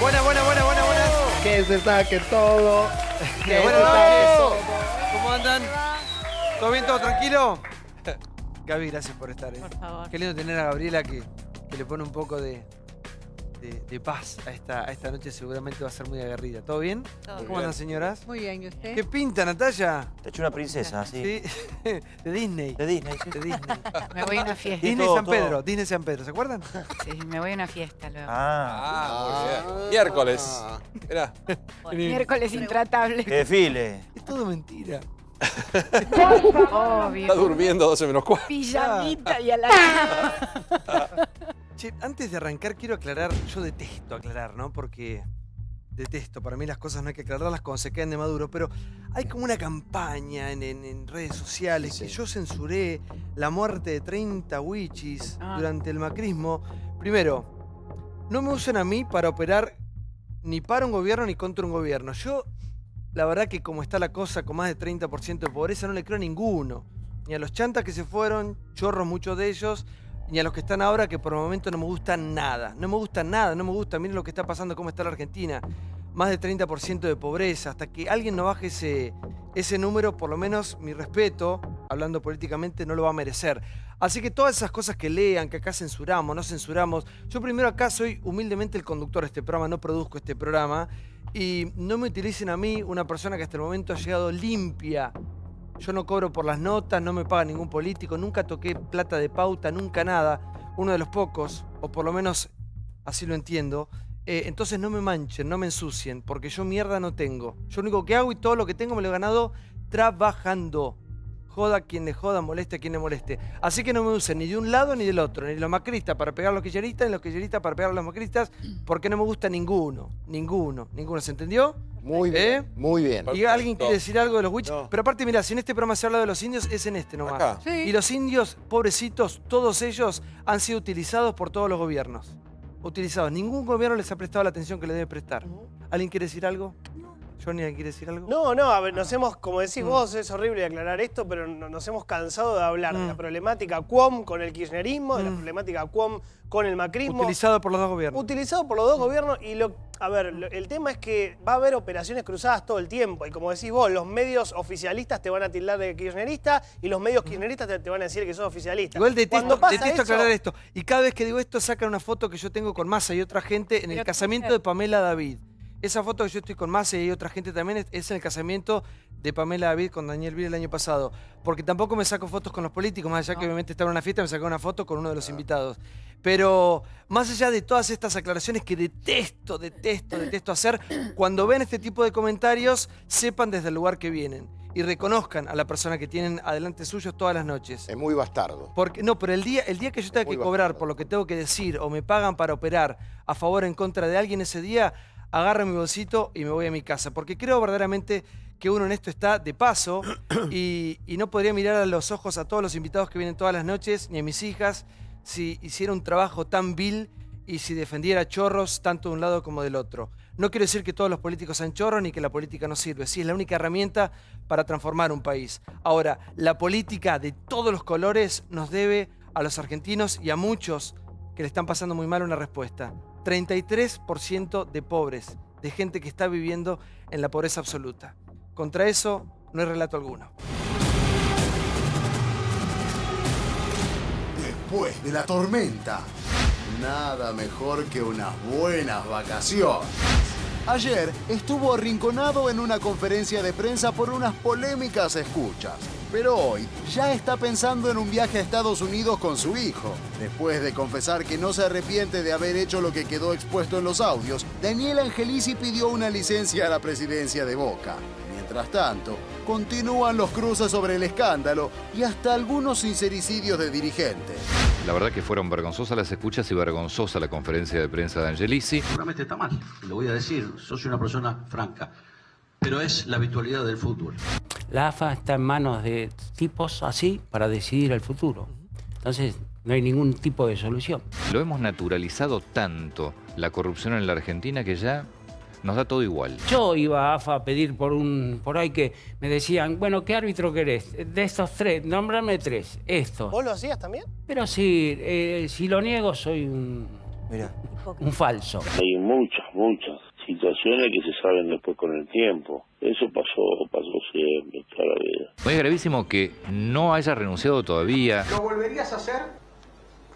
Buenas. Que se saque todo. Que se Buenas saque todo. noches. ¿Cómo andan? ¿Todo bien, todo tranquilo? Gaby, gracias por estar. Por favor. Qué lindo tener a Gabriela que le pone un poco de paz a esta noche. Seguramente va a ser muy aguerrida. ¿Todo bien? Todo ¿Cómo andan, señoras? Muy bien, ¿y usted? ¿Qué pinta, Natalia? Te he hecho una princesa, sí. Sí. De Disney. De Disney, sí. De Disney. Me voy a una fiesta. Disney todo, San Pedro. todo. Disney San Pedro. ¿Se acuerdan? Sí, me voy a una fiesta luego. Ah, Muy bien. Miércoles. Mirá. Miércoles intratable. qué desfile. Es todo mentira. Obvio. Está durmiendo 12 menos 4. Pijamita y a la cama. Che, antes de arrancar quiero aclarar, yo detesto aclarar, ¿no? Porque detesto, para mí las cosas no hay que aclararlas cuando se quedan de maduro, pero hay como una campaña en redes sociales que yo censuré la muerte de 30 wichis durante el macrismo. Primero, no me usen a mí para operar ni para un gobierno ni contra un gobierno. Yo, la verdad que como está la cosa con más de 30% de pobreza, no le creo a ninguno. Ni a los chantas que se fueron, chorros muchos de ellos, ni a los que están ahora, que por el momento no me gusta nada. No me gusta nada, no me gusta. Miren lo que está pasando, cómo está la Argentina. Más de 30% de pobreza. Hasta que alguien no baje ese número, por lo menos mi respeto, hablando políticamente, no lo va a merecer. Así que todas esas cosas que lean, que acá censuramos, no censuramos. Yo primero acá soy humildemente el conductor de este programa, no produzco este programa. Y no me utilicen a mí, una persona que hasta el momento ha llegado limpia. Yo no cobro por las notas, no me paga ningún político, nunca toqué plata de pauta, nunca nada. Uno de los pocos, o por lo menos así lo entiendo. Entonces no me manchen, no me ensucien, porque yo mierda no tengo. Yo lo único que hago y todo lo que tengo me lo he ganado trabajando. Joda a quien le joda, moleste a quien le moleste. Así que no me usen ni de un lado ni del otro, ni los macristas para pegar a los kirchneristas, ni los kirchneristas para pegar a los macristas, porque no me gusta ninguno. ¿Se entendió? Muy bien, muy bien. ¿Y alguien quiere decir algo de los wichis? No. Pero aparte, mira, si en este programa se habla de los indios, es en este nomás. Acá. Sí. Y los indios, pobrecitos, todos ellos han sido utilizados por todos los gobiernos. Utilizados. Ningún gobierno les ha prestado la atención que le debe prestar. ¿Alguien quiere decir algo? ¿Johnny quiere decir algo? No, a ver, nos hemos, como decís vos, es horrible aclarar esto, pero nos hemos cansado de hablar de la problemática QOM con el kirchnerismo, de la problemática QOM con el macrismo. Utilizado por los dos gobiernos. Utilizado por los dos gobiernos y el tema es que va a haber operaciones cruzadas todo el tiempo y como decís vos, los medios oficialistas te van a tildar de kirchnerista y los medios kirchneristas te van a decir que sos oficialista. Igual Cuando pasa detesto eso- aclarar esto. Y cada vez que digo esto, sacan una foto que yo tengo con Massa y otra gente en el casamiento de Pamela David. Esa foto que yo estoy con Massa y otra gente también es en el casamiento de Pamela David con Daniel Biel el año pasado. Porque tampoco me saco fotos con los políticos, más allá que obviamente estaba en una fiesta, me saqué una foto con uno de los invitados. Pero más allá de todas estas aclaraciones que detesto hacer, cuando ven este tipo de comentarios, sepan desde el lugar que vienen y reconozcan a la persona que tienen adelante suyos todas las noches. Es muy bastardo. Porque, no, pero el día que yo tenga que Muy cobrar bastardo. por lo que tengo que decir o me pagan para operar a favor o en contra de alguien ese día, agarro mi bolsito y me voy a mi casa. Porque creo verdaderamente que uno en esto está de paso y no podría mirar a los ojos a todos los invitados que vienen todas las noches, ni a mis hijas, si hiciera un trabajo tan vil y si defendiera chorros tanto de un lado como del otro. No quiero decir que todos los políticos sean chorros ni que la política no sirve. Sí, es la única herramienta para transformar un país. Ahora, la política de todos los colores nos debe a los argentinos y a muchos que le están pasando muy mal una respuesta. 33% de pobres, de gente que está viviendo en la pobreza absoluta. Contra eso no hay relato alguno. Después de la tormenta, nada mejor que unas buenas vacaciones. Ayer estuvo arrinconado en una conferencia de prensa por unas polémicas escuchas. Pero hoy ya está pensando en un viaje a Estados Unidos con su hijo. Después de confesar que no se arrepiente de haber hecho lo que quedó expuesto en los audios, Daniel Angelici pidió una licencia a la presidencia de Boca. Mientras tanto, continúan los cruces sobre el escándalo y hasta algunos sincericidios de dirigentes. La verdad que fueron vergonzosas las escuchas y vergonzosa la conferencia de prensa de Angelici. Seguramente está mal, lo voy a decir, soy una persona franca, pero es la habitualidad del fútbol. La AFA está en manos de tipos así para decidir el futuro. Entonces, no hay ningún tipo de solución. Lo hemos naturalizado tanto, la corrupción en la Argentina, que ya nos da todo igual. Yo iba a AFA a pedir por ahí que me decían, bueno, ¿qué árbitro querés? De estos tres, nómbrame tres, estos. ¿Vos lo hacías también? Pero sí, si lo niego soy un Mira. falso. Hay muchas situaciones que se saben después con el tiempo. Eso pasó siempre, toda la vida. Es gravísimo que no haya renunciado todavía. ¿Lo volverías a hacer?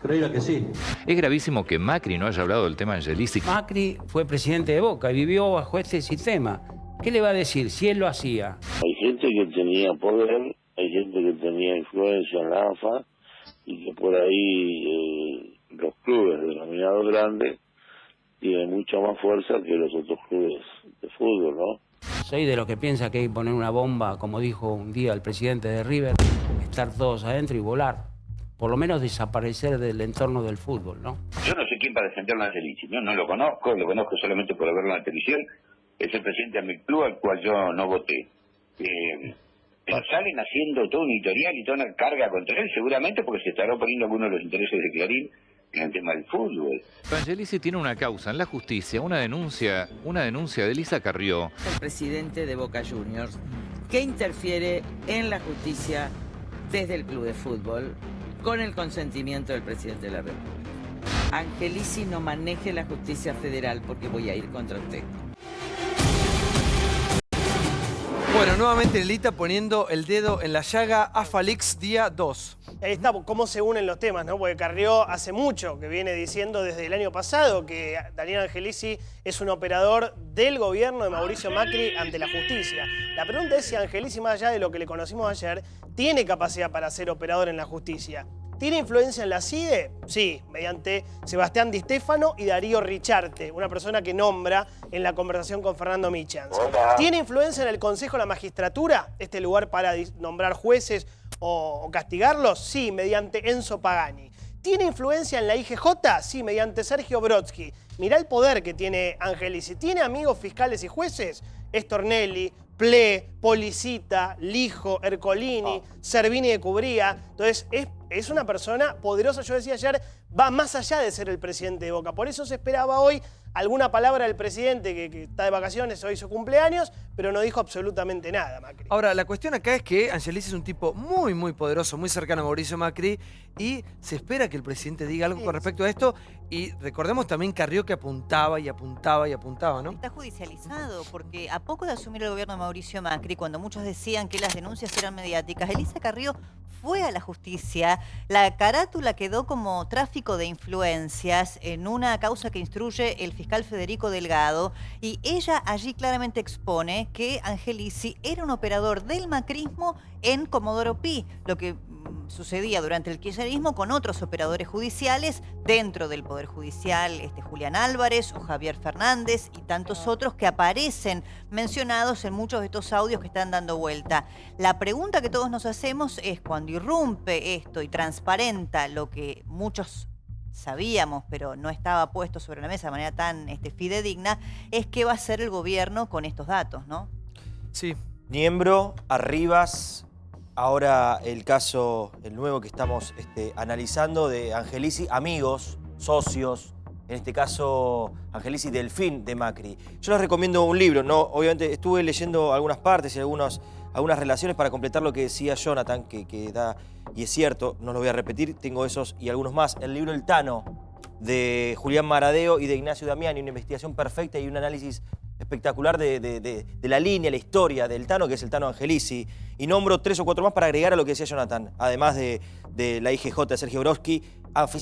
Creía que sí. Es gravísimo que Macri no haya hablado del tema Angelici. Macri fue presidente de Boca y vivió bajo este sistema. ¿Qué le va a decir si él lo hacía? Hay gente que tenía poder, hay gente que tenía influencia en la AFA y que por ahí los clubes denominados grandes tienen mucha más fuerza que los otros clubes de fútbol, ¿no? Soy de los que piensa que hay que poner una bomba, como dijo un día el presidente de River, estar todos adentro y volar. Por lo menos desaparecer del entorno del fútbol, ¿no? Yo no sé quién para defender a Angelici, no lo conozco solamente por verlo en la televisión. Es el presidente de mi club al cual yo no voté. Pero salen haciendo todo un editorial y toda una carga contra él, seguramente porque se estará poniendo algunos de los intereses de Clarín en el tema del fútbol. Angelici tiene una causa en la justicia, una denuncia de Elisa Carrió. El presidente de Boca Juniors, que interfiere en la justicia desde el club de fútbol con el consentimiento del presidente de la República. Angelici no maneje la justicia federal porque voy a ir contra usted. Bueno, nuevamente Lelita poniendo el dedo en la llaga. AFA Leaks día 2. Ahí está cómo se unen los temas, ¿no? Porque Carrió hace mucho que viene diciendo desde el año pasado que Daniel Angelici es un operador del gobierno de Mauricio Macri ante la justicia. La pregunta es si Angelici, más allá de lo que le conocimos ayer, tiene capacidad para ser operador en la justicia. ¿Tiene influencia en la CIDE? Sí, mediante Sebastián Di Stéfano y Darío Richarte, una persona que nombra en la conversación con Fernando Michans. ¿Tiene influencia en el Consejo de la Magistratura, este lugar para nombrar jueces o castigarlos? Sí, mediante Enzo Pagani. ¿Tiene influencia en la IGJ? Sí, mediante Sergio Brodsky. Mirá el poder que tiene Angelici. ¿Tiene amigos fiscales y jueces? Estornelli, Ple, Policita, Lijo, Ercolini, Servini de Cubría. Entonces, es una persona poderosa. Yo decía ayer, va más allá de ser el presidente de Boca. Por eso se esperaba hoy alguna palabra del presidente que está de vacaciones, hoy su cumpleaños, pero no dijo absolutamente nada, Macri. Ahora, la cuestión acá es que Angelici es un tipo muy poderoso, muy cercano a Mauricio Macri, y se espera que el presidente diga algo con respecto a esto. Y recordemos también Carrió que apuntaba, ¿no? Está judicializado, porque a poco de asumir el gobierno de Mauricio Macri, cuando muchos decían que las denuncias eran mediáticas, Elisa Carrió fue a la justicia. La carátula quedó como tráfico de influencias en una causa que instruye el fiscal Federico Delgado, y ella allí claramente expone que Angelici era un operador del macrismo en Comodoro Pi, lo que sucedía durante el kirchnerismo con otros operadores judiciales dentro del Poder Judicial, Julián Álvarez o Javier Fernández y tantos otros que aparecen mencionados en muchos de estos audios que están dando vuelta. La pregunta que todos nos hacemos es, cuando irrumpe esto y transparenta lo que muchos sabíamos, pero no estaba puesto sobre la mesa de manera tan fidedigna, es qué va a hacer el gobierno con estos datos, ¿no? Sí. Niembro, Arribas. Ahora el caso, el nuevo que estamos analizando de Angelici, amigos, socios, en este caso Angelici Delfín de Macri. Yo les recomiendo un libro, ¿no? Obviamente estuve leyendo algunas partes y algunas relaciones para completar lo que decía Jonathan, que da, y es cierto, no lo voy a repetir, tengo esos y algunos más. El libro El Tano, de Julián Maradeo y de Ignacio Damiani, una investigación perfecta y un análisis espectacular de la línea, la historia del Tano, que es el Tano Angelici. Y nombro 3 o 4 más para agregar a lo que decía Jonathan. Además de la IGJ de Sergio Brodsky,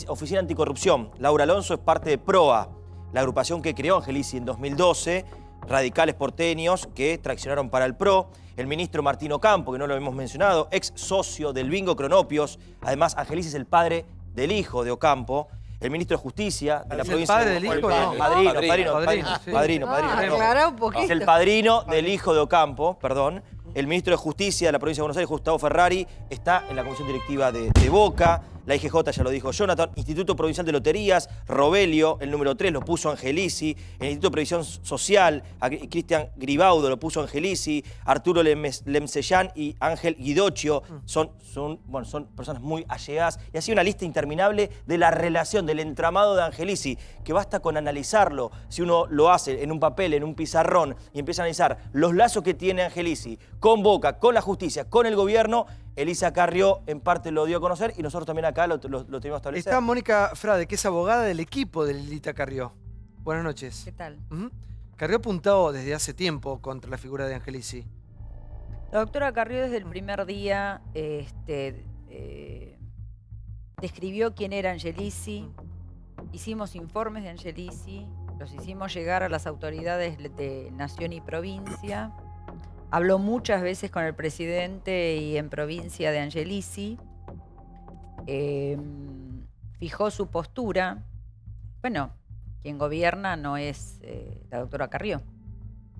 Oficina Anticorrupción. Laura Alonso es parte de PROA, la agrupación que creó Angelici en 2012, radicales porteños que traccionaron para el PRO. El ministro Martín Ocampo, que no lo hemos mencionado, ex socio del Bingo Cronopios. Además, Angelici es el padre del hijo de Ocampo. El ministro de Justicia de la provincia de... ¿El padre del hijo? No. Padrino. Aclará un poquito. Es el padrino del hijo de Ocampo, perdón. El ministro de Justicia de la provincia de Buenos Aires, Gustavo Ferrari, está en la comisión directiva de Boca. La IGJ ya lo dijo Jonathan. Instituto Provincial de Loterías, Robelio, el número 3 lo puso Angelici. El Instituto de Previsión Social, Cristian Gribaudo lo puso Angelici. Arturo Lemsellán y Ángel Guidocchio son personas muy allegadas. Y así una lista interminable de la relación, del entramado de Angelici, que basta con analizarlo. Si uno lo hace en un papel, en un pizarrón, y empieza a analizar los lazos que tiene Angelici con Boca, con la justicia, con el gobierno, Elisa Carrió en parte lo dio a conocer y nosotros también acá lo tenemos establecido. Está Mónica Frade, que es abogada del equipo de Elisa Carrió. Buenas noches. ¿Qué tal? Carrió apuntado desde hace tiempo contra la figura de Angelici. La doctora Carrió desde el primer día describió quién era Angelici, hicimos informes de Angelici, los hicimos llegar a las autoridades de nación y provincia, habló muchas veces con el presidente y en provincia de Angelici, fijó su postura. Bueno, quien gobierna no es la doctora Carrió.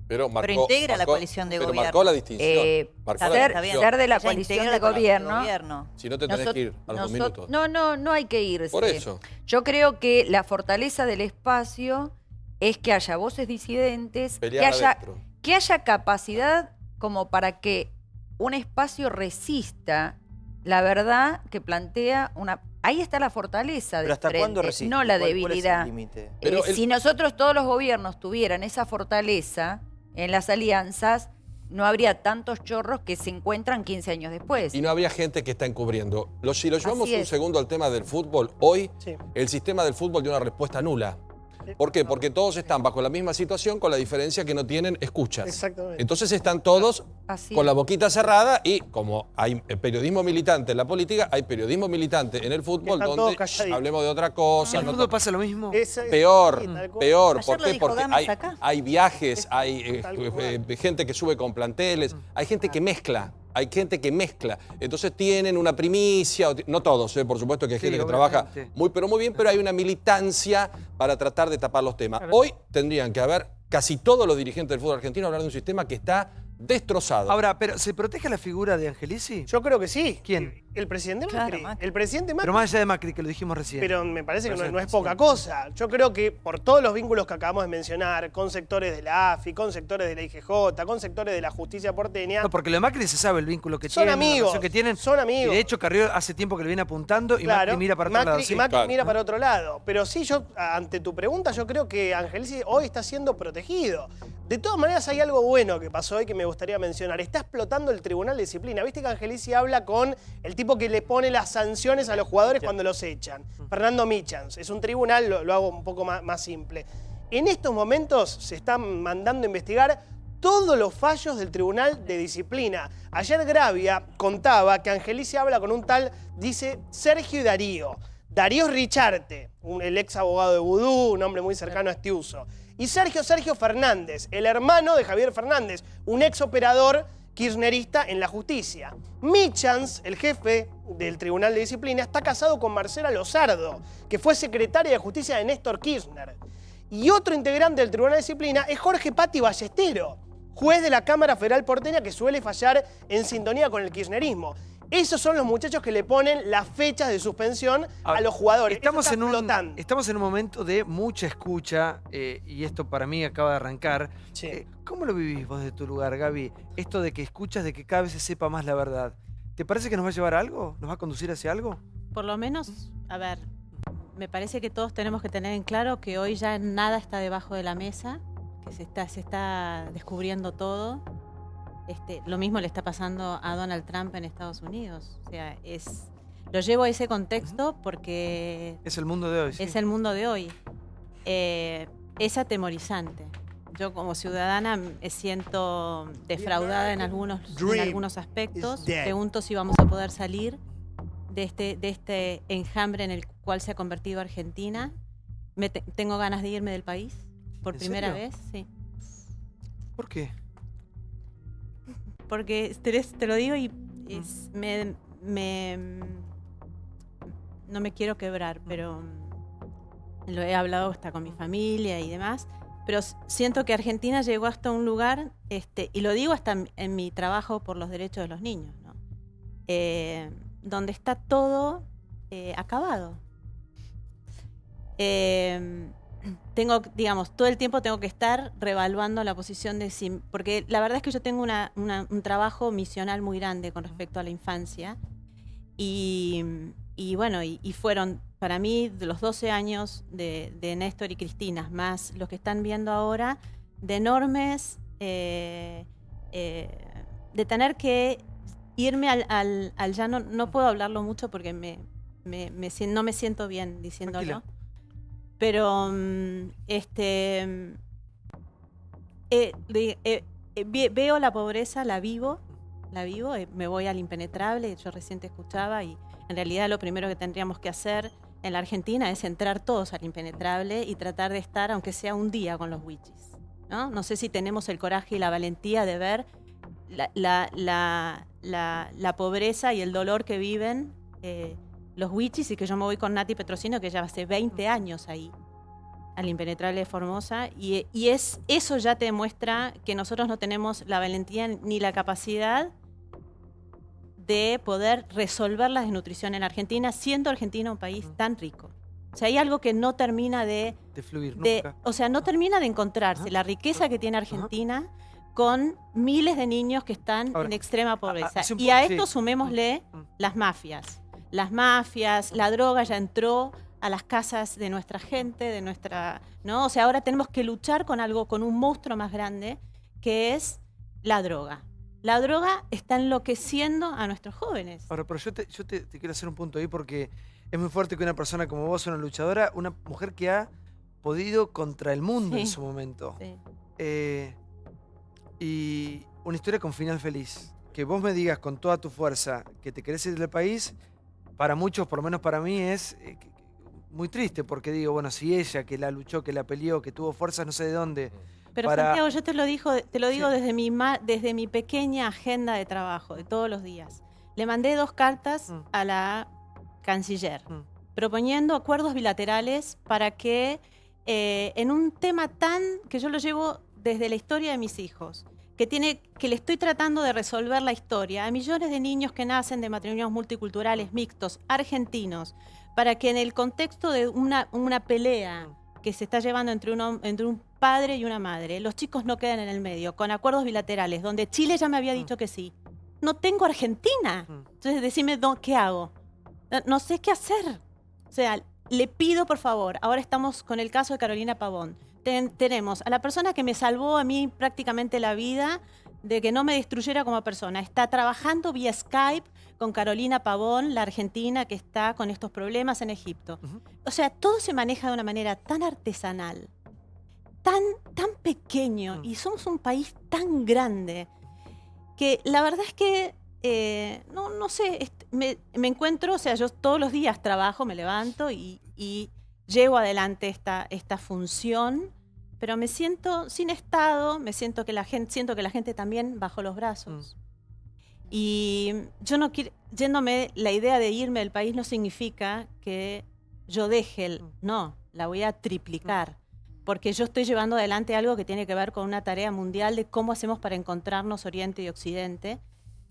Pero integra la coalición de gobierno. Marcó la distinción. Ser de la coalición de gobierno. Si no te tenés que ir a los 2 minutos. No hay que irse. Por eso. Yo creo que la fortaleza del espacio es que haya voces disidentes, que haya capacidad como para que un espacio resista la verdad que plantea una... Ahí está la fortaleza del ¿Pero hasta cuándo resiste? No la ¿Cuál debilidad. es el límite? Si nosotros todos los gobiernos tuvieran esa fortaleza en las alianzas, no habría tantos chorros que se encuentran 15 años después. Y no habría gente que está encubriendo. Si lo llevamos Así un es. segundo al tema del fútbol, hoy el sistema del fútbol dio una respuesta nula. ¿Por qué? Porque todos están bajo la misma situación con la diferencia que no tienen escuchas. Exactamente. Entonces están todos con la boquita cerrada y como hay periodismo militante en la política, hay periodismo militante en el fútbol donde hablamos de otra cosa. ¿En el fútbol pasa lo mismo? Peor. Ayer ¿Por lo qué? dijo Porque Gámez acá. hay viajes, hay gente que sube con planteles, hay gente que mezcla. Hay gente que mezcla. Entonces tienen una primicia, no todos, por supuesto que hay gente que trabaja muy bien, pero hay una militancia para tratar de tapar los temas. Hoy tendrían que haber casi todos los dirigentes del fútbol argentino hablar de un sistema que está destrozado. Ahora, ¿pero se protege la figura de Angelici? Yo creo que sí. ¿Quién? El presidente Macri. El presidente Macri. Pero más allá de Macri, que lo dijimos recién. Pero me parece que no es poca cosa. Yo creo que por todos los vínculos que acabamos de mencionar, con sectores de la AFI, con sectores de la IGJ, con sectores de la justicia porteña... No, porque lo de Macri se sabe el vínculo que son tienen, amigos, la relación que tienen. Son amigos. Y de hecho, Carrió hace tiempo que le viene apuntando y Macri mira para otro lado. Y Macri mira para otro lado. Pero sí, yo, ante tu pregunta, yo creo que Angelici hoy está siendo protegido. De todas maneras, hay algo bueno que pasó hoy que me gustaría mencionar. Está explotando el Tribunal de Disciplina. Viste que Angelici habla con el tipo que le pone las sanciones a los jugadores cuando los echan. Fernando Michans. Es un tribunal, lo hago un poco más simple. En estos momentos se están mandando a investigar todos los fallos del Tribunal de Disciplina. Ayer Gravia contaba que Angelici habla con un tal, dice, Sergio y Darío. Darío Richarte, el ex abogado de Vudú, un hombre muy cercano a este uso. Y Sergio Fernández, el hermano de Javier Fernández, un ex operador kirchnerista en la justicia. Michans, el jefe del Tribunal de Disciplina, está casado con Marcela Lozardo, que fue secretaria de Justicia de Néstor Kirchner. Y otro integrante del Tribunal de Disciplina es Jorge Patti Ballestero, juez de la Cámara Federal porteña que suele fallar en sintonía con el kirchnerismo. Esos son los muchachos que le ponen las fechas de suspensión a los jugadores. Estamos en un momento de mucha escucha, y esto para mí acaba de arrancar. ¿Cómo lo vivís vos de tu lugar, Gaby? Esto de que escuchas, de que cada vez se sepa más la verdad. ¿Te parece que nos va a llevar a algo? ¿Nos va a conducir hacia algo? Por lo menos, a ver, me parece que todos tenemos que tener en claro que hoy ya nada está debajo de la mesa, que se está descubriendo todo. Lo mismo le está pasando a Donald Trump en Estados Unidos. O sea, lo llevo a ese contexto porque... Es el mundo de hoy. Es el mundo de hoy. Es atemorizante. Yo como ciudadana me siento defraudada en algunos aspectos. Pregunto si vamos a poder salir de este enjambre en el cual se ha convertido Argentina. Tengo ganas de irme del país por primera vez. Sí. ¿Por qué? Porque te lo digo y no me quiero quebrar, pero lo he hablado hasta con mi familia y demás, pero siento que Argentina llegó hasta un lugar, y lo digo hasta en mi trabajo por los derechos de los niños, ¿no? Donde está todo acabado. Todo el tiempo tengo que estar reevaluando la posición de porque la verdad es que yo tengo un trabajo misional muy grande con respecto a la infancia y fueron para mí de los 12 años de Néstor y Cristina, más los que están viendo ahora, de enormes, de tener que irme al llano. No puedo hablarlo mucho porque no me siento bien diciéndolo. Tranquila. Pero veo la pobreza, la vivo, me voy al impenetrable, yo recién te escuchaba y en realidad lo primero que tendríamos que hacer en la Argentina es entrar todos al impenetrable y tratar de estar, aunque sea un día, con los wichis, ¿no? No sé si tenemos el coraje y la valentía de ver la pobreza y el dolor que viven los wichis, y que yo me voy con Nati Petrosino, que ya hace 20 años ahí, al impenetrable de Formosa, y eso ya te demuestra que nosotros no tenemos la valentía ni la capacidad de poder resolver la desnutrición en Argentina, siendo Argentina un país tan rico. O sea, hay algo que no termina de fluir nunca. O sea, no termina de encontrarse la riqueza que tiene Argentina con miles de niños que están en extrema pobreza. Y a esto sumémosle las mafias. Las mafias, la droga ya entró a las casas de nuestra gente, ¿no? O sea, ahora tenemos que luchar con un monstruo más grande, que es la droga. La droga está enloqueciendo a nuestros jóvenes. Ahora, pero yo te quiero hacer un punto ahí, porque es muy fuerte que una persona como vos, una luchadora, una mujer que ha podido contra el mundo en su momento. Sí. Y una historia con final feliz. Que vos me digas con toda tu fuerza que te querés ir del país, para muchos, por lo menos para mí, es muy triste, porque digo, bueno, si ella que la luchó, que la peleó, que tuvo fuerzas no sé de dónde. Pero Santiago, yo te lo digo desde mi pequeña agenda de trabajo, de todos los días. Le mandé 2 cartas a la canciller, proponiendo acuerdos bilaterales para que en un tema que yo lo llevo desde la historia de mis hijos, que le estoy tratando de resolver la historia a millones de niños que nacen de matrimonios multiculturales mixtos, argentinos, para que en el contexto de una pelea que se está llevando entre un padre y una madre, los chicos no queden en el medio, con acuerdos bilaterales, donde Chile ya me había dicho que sí. No tengo Argentina. Entonces decime, ¿qué hago? No sé qué hacer. O sea, le pido, por favor, ahora estamos con el caso de Carolina Pavón. Tenemos a la persona que me salvó a mí prácticamente la vida, de que no me destruyera como persona. Está trabajando vía Skype con Carolina Pavón, la argentina que está con estos problemas en Egipto. O sea, todo se maneja de una manera tan artesanal, tan pequeño, y somos un país tan grande, que la verdad es que, no sé, me encuentro, o sea, yo todos los días trabajo, me levanto y llevo adelante esta función, pero me siento sin Estado, siento que la gente también bajó los brazos. Y yo no quiero, la idea de irme del país no significa que yo deje no, la voy a triplicar, porque yo estoy llevando adelante algo que tiene que ver con una tarea mundial de cómo hacemos para encontrarnos Oriente y Occidente.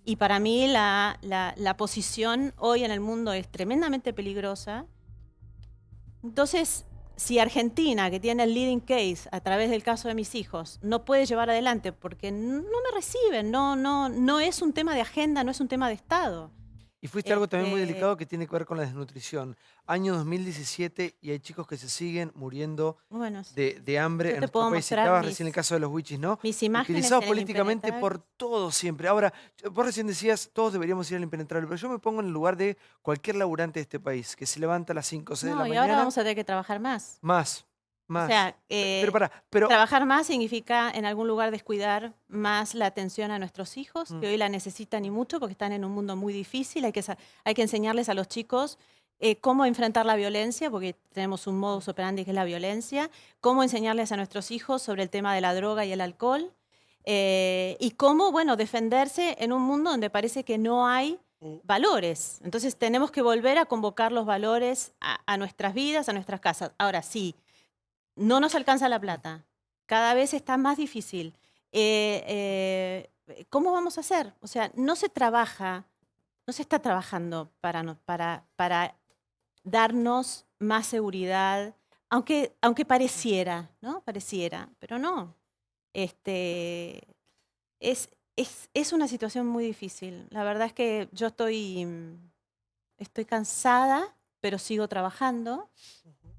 Y para mí la posición hoy en el mundo es tremendamente peligrosa. Entonces, si Argentina, que tiene el leading case a través del caso de mis hijos, no puede llevar adelante porque no me reciben, no es un tema de agenda, no es un tema de Estado. Y fuiste algo también muy delicado que tiene que ver con la desnutrición. Año 2017 y hay chicos que se siguen muriendo de hambre en nuestro país. Citabas recién el caso de los wichis, ¿no? Mis imágenes utilizados políticamente por todos siempre. Ahora, vos recién decías, todos deberíamos ir al impenetrable, pero yo me pongo en el lugar de cualquier laburante de este país, que se levanta a las 5 o 6 de la mañana. Y ahora vamos a tener que trabajar más. Más. O sea, pero trabajar más significa en algún lugar descuidar más la atención a nuestros hijos, que hoy la necesitan y mucho porque están en un mundo muy difícil. Hay que enseñarles a los chicos cómo enfrentar la violencia, porque tenemos un modus operandi que es la violencia, cómo enseñarles a nuestros hijos sobre el tema de la droga y el alcohol, y cómo, defenderse en un mundo donde parece que no hay valores. Entonces tenemos que volver a convocar los valores a nuestras vidas, a nuestras casas. Ahora sí, no nos alcanza la plata. Cada vez está más difícil. ¿Cómo vamos a hacer? O sea, no se está trabajando para darnos más seguridad, aunque pareciera, ¿no? Pareciera, pero no. Es una situación muy difícil. La verdad es que yo estoy cansada, pero sigo trabajando.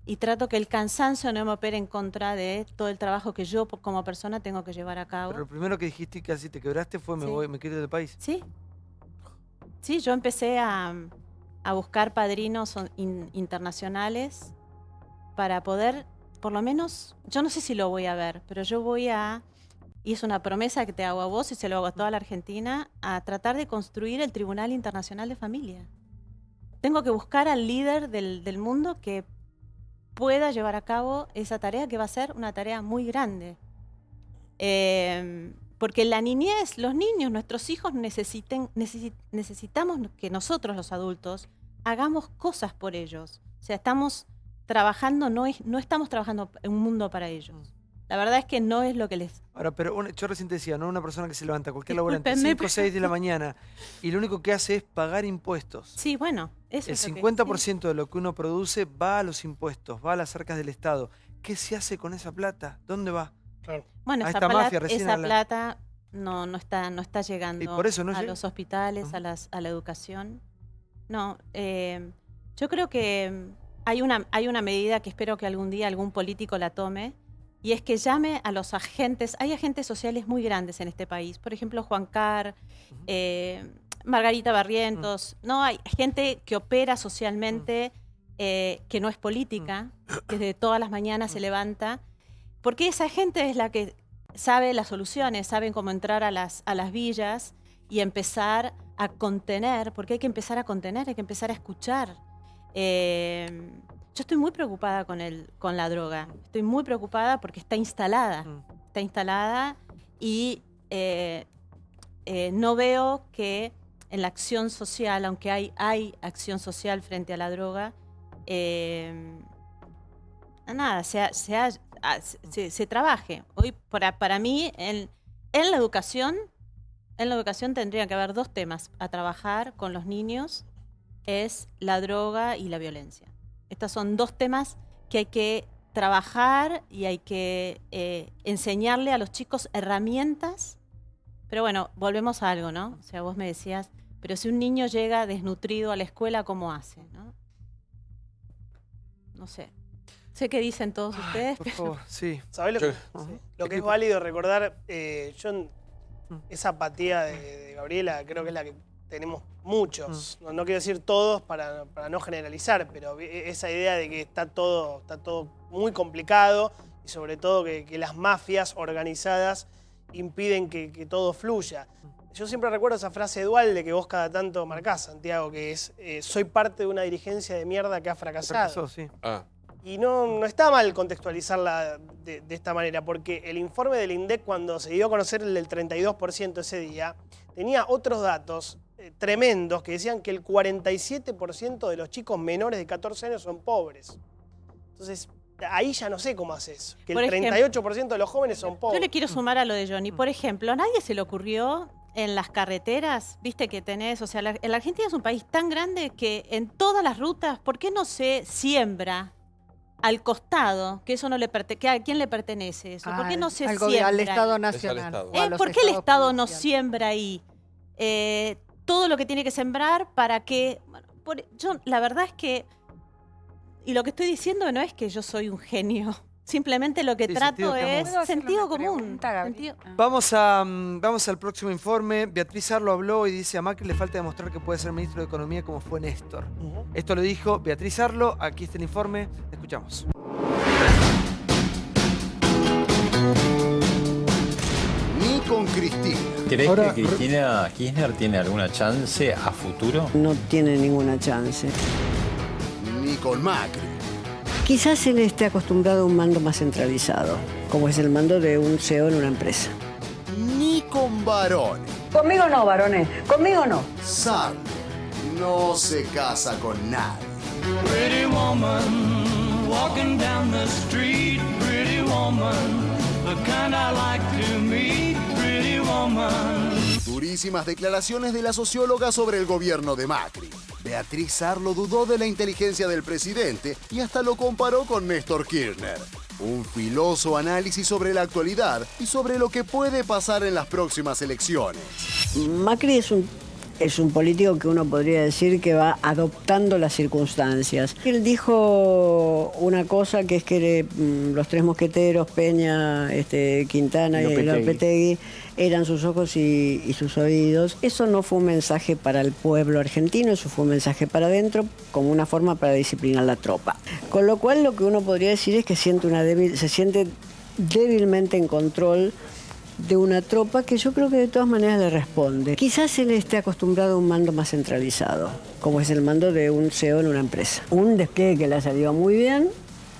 Y trato que el cansancio no me opere en contra de todo el trabajo que yo como persona tengo que llevar a cabo. Pero lo primero que dijiste que así te quebraste fue me quiero del país. Sí. Sí, yo empecé a buscar padrinos internacionales para poder, por lo menos, yo no sé si lo voy a ver, pero yo voy a, y es una promesa que te hago a vos y se lo hago a toda la Argentina, a tratar de construir el Tribunal Internacional de Familia. Tengo que buscar al líder del mundo que pueda llevar a cabo esa tarea, que va a ser una tarea muy grande. Porque la niñez, los niños, nuestros hijos necesitamos que nosotros los adultos hagamos cosas por ellos. O sea, estamos trabajando, no estamos trabajando en un mundo para ellos. La verdad es que no es lo que les... Ahora, pero yo recién te decía, ¿no? Una persona que se levanta cualquier laburante 5 o 6 de la mañana y lo único que hace es pagar impuestos. Sí, bueno, eso el es 50% de lo que uno produce va a los impuestos, va a las arcas del Estado. ¿Qué se hace con esa plata? ¿Dónde va? Claro. Bueno, esa plata no está llegando y por eso no a llega. los hospitales, a la educación. No, yo creo que hay una medida que espero que algún día algún político la tome, y es que llame a los agentes. Hay agentes sociales muy grandes en este país. Por ejemplo, Juan Carr, Margarita Barrientos. No, hay gente que opera socialmente, que no es política, que desde todas las mañanas se levanta. Porque esa gente es la que sabe las soluciones, saben cómo entrar a las villas y empezar a contener, porque hay que empezar a contener, hay que empezar a escuchar. Yo estoy muy preocupada con la droga. Estoy muy preocupada porque está instalada. Está instalada y no veo que en la acción social, aunque hay acción social frente a la droga, nada, se trabaje. Hoy, para mí, en la educación tendría que haber 2 temas a trabajar con los niños, es la droga y la violencia. Estos son 2 temas que hay que trabajar y hay que enseñarle a los chicos herramientas. Pero bueno, volvemos a algo, ¿no? O sea, vos me decías, pero si un niño llega desnutrido a la escuela, ¿cómo hace? No sé. Sé qué dicen todos ustedes. Por favor, sí. ¿Sabés lo que es válido recordar? Esa apatía de Gabriela creo que es la que tenemos muchos. No quiero decir todos para no generalizar, pero esa idea de que está todo muy complicado y sobre todo que las mafias organizadas impiden que todo fluya. Yo siempre recuerdo esa frase de Duhalde que vos cada tanto marcás, Santiago, que es soy parte de una dirigencia de mierda que ha fracasado. Sí. Y no está mal contextualizarla de esta manera, porque el informe del INDEC, cuando se dio a conocer el del 32% ese día, tenía otros datos tremendos que decían que el 47% de los chicos menores de 14 años son pobres. Entonces, ahí ya no sé cómo haces. Que el 38% de los jóvenes son pobres. Yo le quiero sumar a lo de Johnny. Por ejemplo, a nadie se le ocurrió en las carreteras, viste que tenés, o sea, la Argentina es un país tan grande que en todas las rutas, ¿por qué no se siembra al costado, que eso no le pertenece, ¿a quién le pertenece eso? ¿Por qué no se siembra? Al Estado Nacional. ¿Por qué el Estado no siembra ahí todo lo que tiene que sembrar para que... Bueno, yo la verdad es que, y lo que estoy diciendo no es que yo soy un genio, simplemente lo que trato es sentido común. Vamos al próximo informe. Beatriz Arlo habló y dice: a Macri le falta demostrar que puede ser ministro de Economía como fue Néstor. Esto lo dijo Beatriz Arlo. Aquí está el informe. Escuchamos. Ni con Cristina. ¿Crees que Cristina Kirchner tiene alguna chance a futuro? No tiene ninguna chance. Ni con Macri. Quizás él esté acostumbrado a un mando más centralizado, como es el mando de un CEO en una empresa. Ni con Barone. Conmigo no, varones, conmigo no. Sarlo no se casa con nadie. Pretty woman, walking down the street, pretty woman, the kind I like to meet, pretty woman. Durísimas declaraciones de la socióloga sobre el gobierno de Macri. Beatriz Arlo dudó de la inteligencia del presidente y hasta lo comparó con Néstor Kirchner. Un filoso análisis sobre la actualidad y sobre lo que puede pasar en las próximas elecciones. Macri es un Es un político que uno podría decir que va adoptando las circunstancias. Él dijo una cosa que es que los tres mosqueteros, Peña, Quintana y Lopetegui, eran sus ojos y sus oídos. Eso no fue un mensaje para el pueblo argentino, eso fue un mensaje para adentro, como una forma para disciplinar la tropa. Con lo cual lo que uno podría decir es que se siente débilmente en control de una tropa que yo creo que de todas maneras le responde. Quizás él esté acostumbrado a un mando más centralizado, como es el mando de un CEO en una empresa. Un despliegue que le ha salido muy bien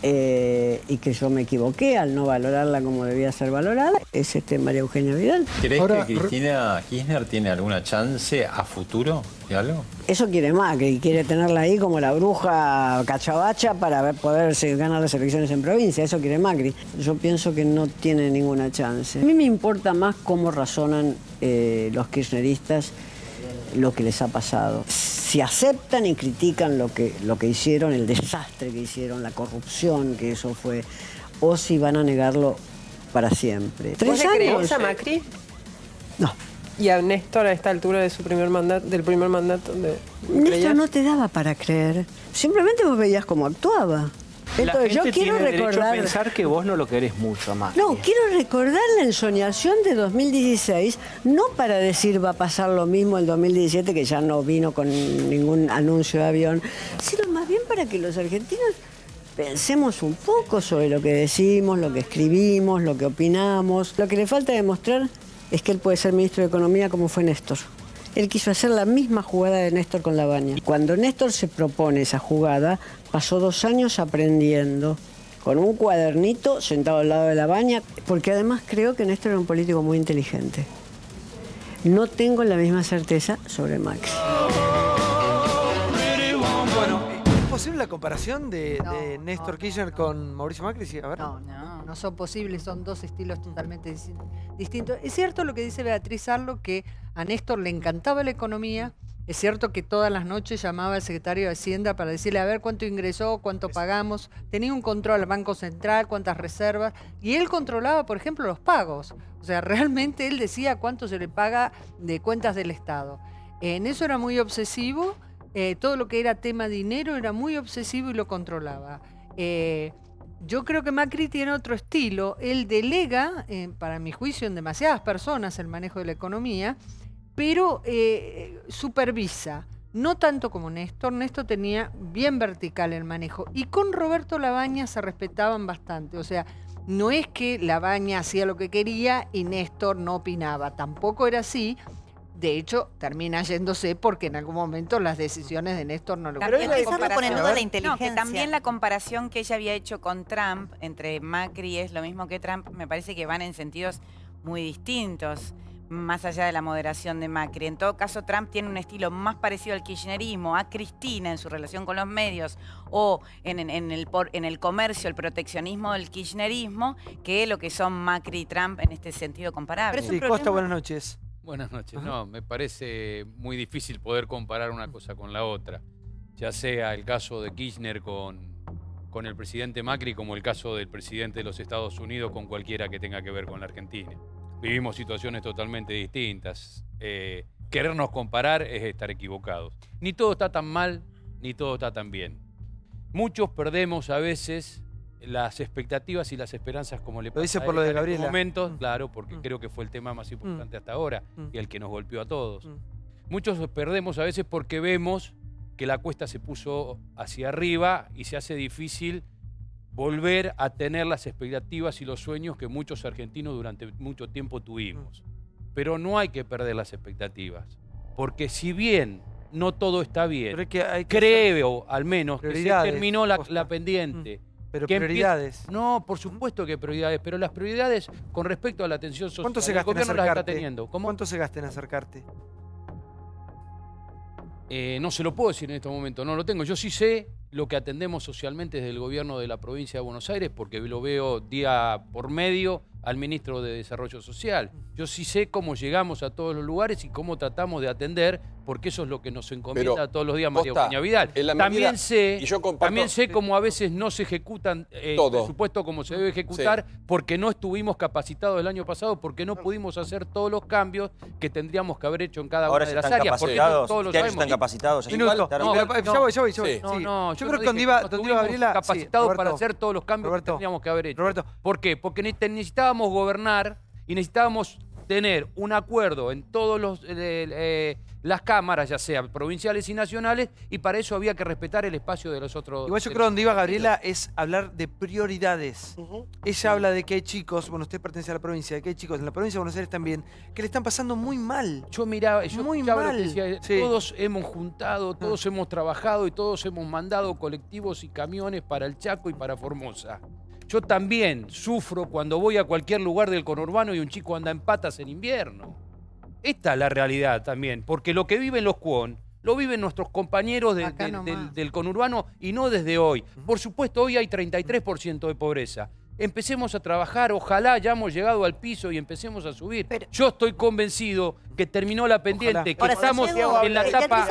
y que yo me equivoqué al no valorarla como debía ser valorada, es María Eugenia Vidal. ¿Crees que Cristina Kirchner tiene alguna chance a futuro de algo? Eso quiere Macri, quiere tenerla ahí como la bruja cachabacha para poder ganar las elecciones en provincia, eso quiere Macri. Yo pienso que no tiene ninguna chance. A mí me importa más cómo razonan los kirchneristas lo que les ha pasado. Si aceptan y critican lo que hicieron, el desastre que hicieron, la corrupción que eso fue, o si van a negarlo para siempre. ¿Vos le creés a Macri? No. ¿Y a Néstor a esta altura de su primer mandato, del primer mandato? Néstor no te daba para creer. Simplemente vos veías cómo actuaba. Entonces, yo quiero recordar. Pensar que vos no lo querés mucho a Macri. No, quiero recordar la ensoñación de 2016, no para decir va a pasar lo mismo el 2017, que ya no vino con ningún anuncio de avión, sino más bien para que los argentinos pensemos un poco sobre lo que decimos, lo que escribimos, lo que opinamos. Lo que le falta demostrar es que él puede ser ministro de Economía como fue Néstor. Él quiso hacer la misma jugada de Néstor con Labaña. Cuando Néstor se propone esa jugada, pasó 2 años aprendiendo, con un cuadernito sentado al lado de Labaña, porque además creo que Néstor era un político muy inteligente. No tengo la misma certeza sobre Macri. Bueno, ¿es posible la comparación de Néstor Kirchner con Mauricio Macri? Sí, a ver. No son posibles, son dos estilos totalmente distintos. Es cierto lo que dice Beatriz Arlo, que a Néstor le encantaba la economía. Es cierto que todas las noches llamaba al secretario de Hacienda para decirle a ver cuánto ingresó, cuánto pagamos. Tenía un control al Banco Central, cuántas reservas. Y él controlaba, por ejemplo, los pagos. O sea, realmente él decía cuánto se le paga de cuentas del Estado. En eso era muy obsesivo. Todo lo que era tema dinero era muy obsesivo y lo controlaba. Yo creo que Macri tiene otro estilo. Él delega, para mi juicio, en demasiadas personas el manejo de la economía, pero supervisa. No tanto como Néstor. Néstor tenía bien vertical el manejo. Y con Roberto Labaña se respetaban bastante. O sea, no es que Labaña hacía lo que quería y Néstor no opinaba. Tampoco era así. De hecho, termina yéndose porque en algún momento las decisiones de Néstor no lo También que también la comparación que ella había hecho con Trump, entre Macri es lo mismo que Trump, me parece que van en sentidos muy distintos, más allá de la moderación de Macri. En todo caso, Trump tiene un estilo más parecido al kirchnerismo, a Cristina en su relación con los medios, o en el comercio, el proteccionismo del kirchnerismo, que lo que son Macri y Trump en este sentido comparable. Sí, Costa, buenas noches. Buenas noches. No, me parece muy difícil poder comparar una cosa con la otra. Ya sea el caso de Kirchner con el presidente Macri como el caso del presidente de los Estados Unidos con cualquiera que tenga que ver con la Argentina. Vivimos situaciones totalmente distintas. Querernos comparar es estar equivocados. Ni todo está tan mal, ni todo está tan bien. Muchos perdemos a veces las expectativas y las esperanzas, como le pasa lo dice por lo de Gabriela. En estos momentos, claro, porque creo que fue el tema más importante hasta ahora y el que nos golpeó a todos. Muchos perdemos a veces porque vemos que la cuesta se puso hacia arriba y se hace difícil volver a tener las expectativas y los sueños que muchos argentinos durante mucho tiempo tuvimos. Pero no hay que perder las expectativas, porque si bien no todo está bien, creo al menos que se terminó la pendiente. Pero prioridades. No, por supuesto que prioridades, pero las prioridades con respecto a la atención social, ¿cuánto se gasta el gobierno en las acercarte? está teniendo. ¿Cómo? ¿Cuánto se gasta en acercarte? No se lo puedo decir en este momento, no lo tengo. Yo sí sé lo que atendemos socialmente desde el gobierno de la provincia de Buenos Aires, porque lo veo día por medio al ministro de Desarrollo Social. Yo sí sé cómo llegamos a todos los lugares y cómo tratamos de atender, porque eso es lo que nos encomienda todos los días María Eugenia Vidal. También sé cómo a veces no se ejecutan el presupuesto como se debe ejecutar, porque no estuvimos capacitados el año pasado, porque no pudimos hacer todos los cambios que tendríamos que haber hecho en cada una de las áreas. Porque todos lo sabemos. ¿Están capacitados? Yo creo que donde iba Gabriela... capacitados para hacer todos los cambios que tendríamos que haber hecho. ¿Por qué? Porque necesitábamos gobernar y necesitábamos tener un acuerdo en todas las cámaras, ya sea provinciales y nacionales, y para eso había que respetar el espacio de los otros. Igual yo creo que donde iba Gabriela es hablar de prioridades. Ella habla de que hay chicos, bueno, usted pertenece a la provincia, de que hay chicos en la provincia de Buenos Aires también, que le están pasando muy mal. Yo muy mal. Decía, todos hemos juntado, todos hemos trabajado y todos hemos mandado colectivos y camiones para el Chaco y para Formosa. Yo también sufro cuando voy a cualquier lugar del conurbano y un chico anda en patas en invierno. Esta es la realidad también, porque lo que viven los cuon, lo viven nuestros compañeros del conurbano y no desde hoy. Por supuesto, hoy hay 33% de pobreza. Empecemos a trabajar, ojalá hayamos llegado al piso y empecemos a subir. Yo estoy convencido que terminó la pendiente, que estamos en la etapa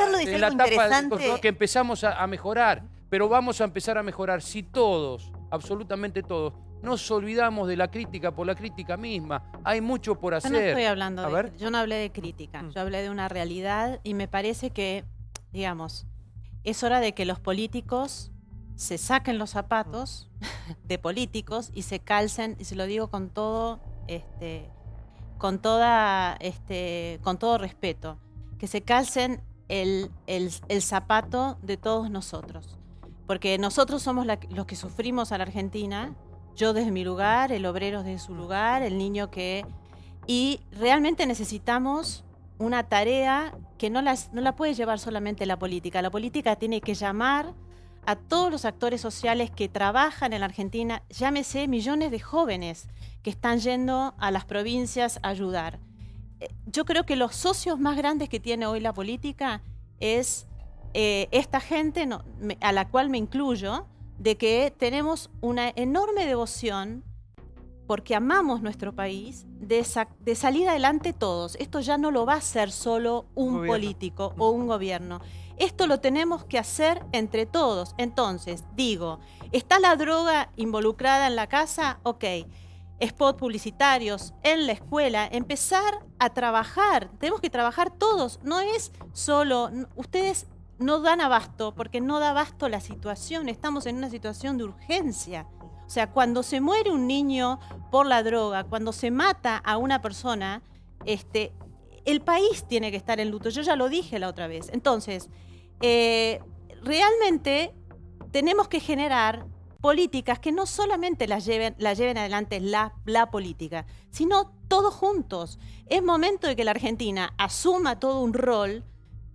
que empezamos a mejorar. Pero vamos a empezar a mejorar si todos, absolutamente todos, nos olvidamos de la crítica por la crítica misma. Hay mucho por hacer. Yo no estoy hablando yo no hablé de crítica, yo hablé de una realidad y me parece que, digamos, es hora de que los políticos se saquen los zapatos de políticos y se calcen, y se lo digo con todo, con todo respeto, que se calcen el zapato de todos nosotros. Porque nosotros somos los que sufrimos a la Argentina, yo desde mi lugar, el obrero desde su lugar, el niño que... Y realmente necesitamos una tarea que no la puede llevar solamente la política. La política tiene que llamar a todos los actores sociales que trabajan en la Argentina, llámese millones de jóvenes que están yendo a las provincias a ayudar. Yo creo que los socios más grandes que tiene hoy la política es esta gente, a la cual me incluyo, de que tenemos una enorme devoción porque amamos nuestro país, de salir adelante todos. Esto ya no lo va a hacer solo un político o un gobierno. Esto lo tenemos que hacer entre todos. Entonces, digo, ¿está la droga involucrada en la casa? Ok. Spot publicitarios en la escuela, empezar a trabajar. Tenemos que trabajar todos. No es solo... Ustedes no dan abasto, porque no da abasto la situación. Estamos en una situación de urgencia. O sea, cuando se muere un niño por la droga, cuando se mata a una persona, el país tiene que estar en luto. Yo ya lo dije la otra vez. Entonces, realmente tenemos que generar políticas que no solamente la lleven adelante la política, sino todos juntos. Es momento de que la Argentina asuma todo un rol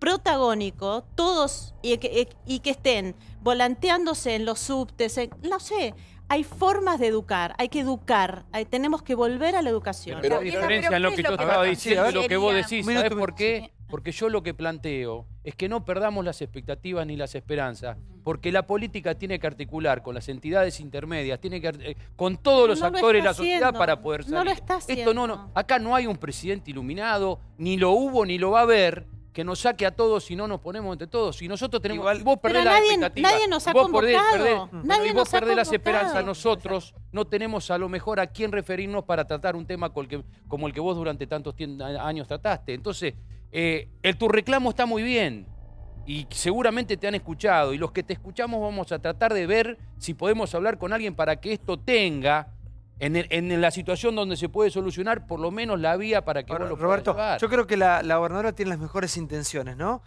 protagónico, todos, y que estén volanteándose en los subtes, no sé. Hay formas de educar, hay que educar, tenemos que volver a la educación. Pero la diferencia en lo que yo estaba diciendo y lo que vos decís, ¿sabés por qué? Porque yo lo que planteo es que no perdamos las expectativas ni las esperanzas, porque la política tiene que articular con las entidades intermedias, tiene que con todos los actores de la sociedad para poder salir. No lo está haciendo. Esto acá no hay un presidente iluminado, ni lo hubo ni lo va a haber, que nos saque a todos si no nos ponemos entre todos. Y nosotros tenemos... Igual, vos perdés la expectativa. Nadie nos ha convocado. Y vos perdés las esperanzas. Nosotros no tenemos a lo mejor a quién referirnos para tratar un tema como el que vos durante tantos años trataste. Entonces, tu reclamo está muy bien. Y seguramente te han escuchado. Y los que te escuchamos vamos a tratar de ver si podemos hablar con alguien para que esto tenga... En la situación donde se puede solucionar, por lo menos la vía para que vos lo puedas llevar. Yo creo que la gobernadora tiene las mejores intenciones, ¿no?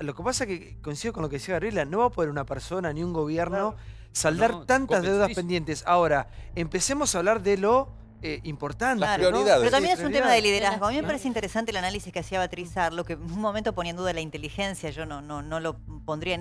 Lo que pasa es que, coincido con lo que decía Gabriela, no va a poder una persona ni un gobierno saldar tantas deudas pendientes. Ahora, empecemos a hablar de lo importante. Las prioridades. Pero también es un tema de liderazgo. A mí me parece interesante el análisis que hacía Beatriz Arlo, que en un momento ponía en duda la inteligencia, yo no lo pondría en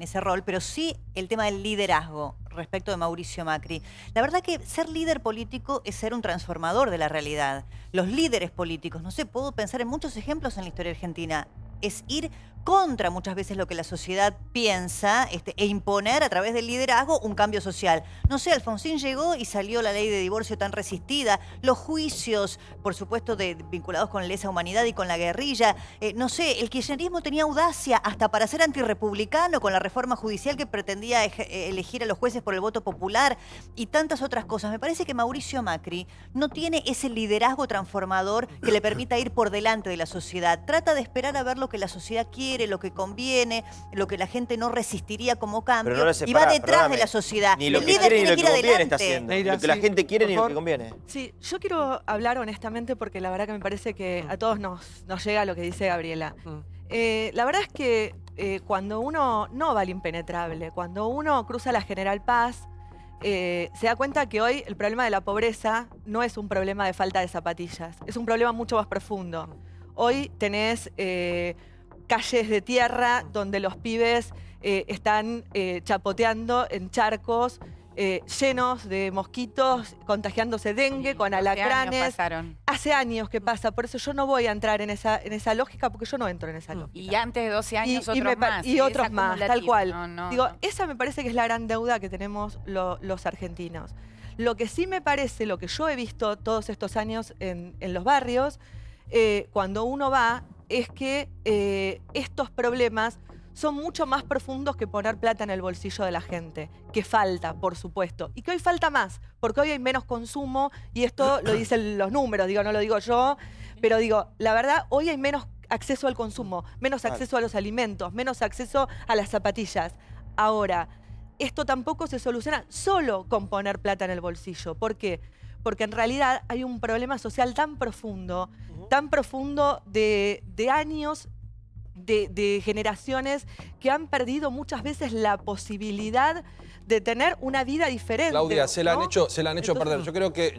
ese rol, pero sí el tema del liderazgo respecto de Mauricio Macri. La verdad que ser líder político es ser un transformador de la realidad. Los líderes políticos, no sé, puedo pensar en muchos ejemplos en la historia argentina, es ir contra muchas veces lo que la sociedad piensa e imponer a través del liderazgo un cambio social. No sé, Alfonsín llegó y salió la ley de divorcio tan resistida, los juicios, por supuesto, vinculados con lesa humanidad y con la guerrilla. No sé, el kirchnerismo tenía audacia hasta para ser antirrepublicano con la reforma judicial que pretendía elegir a los jueces por el voto popular y tantas otras cosas. Me parece que Mauricio Macri no tiene ese liderazgo transformador que le permita ir por delante de la sociedad. Trata de esperar a ver lo que la sociedad quiere, lo que conviene, lo que la gente no resistiría como cambio, y va detrás de la sociedad. Ni lo que quiere ni lo que conviene está haciendo. Lo que la gente quiere ni lo que conviene. Sí, yo quiero hablar honestamente porque la verdad que me parece que a todos nos llega lo que dice Gabriela. La verdad es que cuando uno no va al impenetrable, cuando uno cruza la General Paz, se da cuenta que hoy el problema de la pobreza no es un problema de falta de zapatillas, es un problema mucho más profundo. Hoy tenés calles de tierra donde los pibes están chapoteando en charcos llenos de mosquitos, contagiándose dengue, con alacranes. Hace años que pasa, por eso yo no voy a entrar en esa lógica, porque yo no entro en esa lógica. Y antes de 12 años otros más. Y otros más, tal cual. Digo, No. esa me parece que es la gran deuda que tenemos los argentinos. Lo que sí me parece, lo que yo he visto todos estos años en los barrios, cuando uno va, es que estos problemas son mucho más profundos que poner plata en el bolsillo de la gente, que falta, por supuesto, y que hoy falta más, porque hoy hay menos consumo, y esto lo dicen los números, digo, no lo digo yo, pero digo, la verdad, hoy hay menos acceso al consumo, menos acceso a los alimentos, menos acceso a las zapatillas. Ahora, esto tampoco se soluciona solo con poner plata en el bolsillo. ¿Por qué? Porque en realidad hay un problema social tan profundo de años, de generaciones que han perdido muchas veces la posibilidad de tener una vida diferente. Claudia, se la han hecho perder. Yo creo que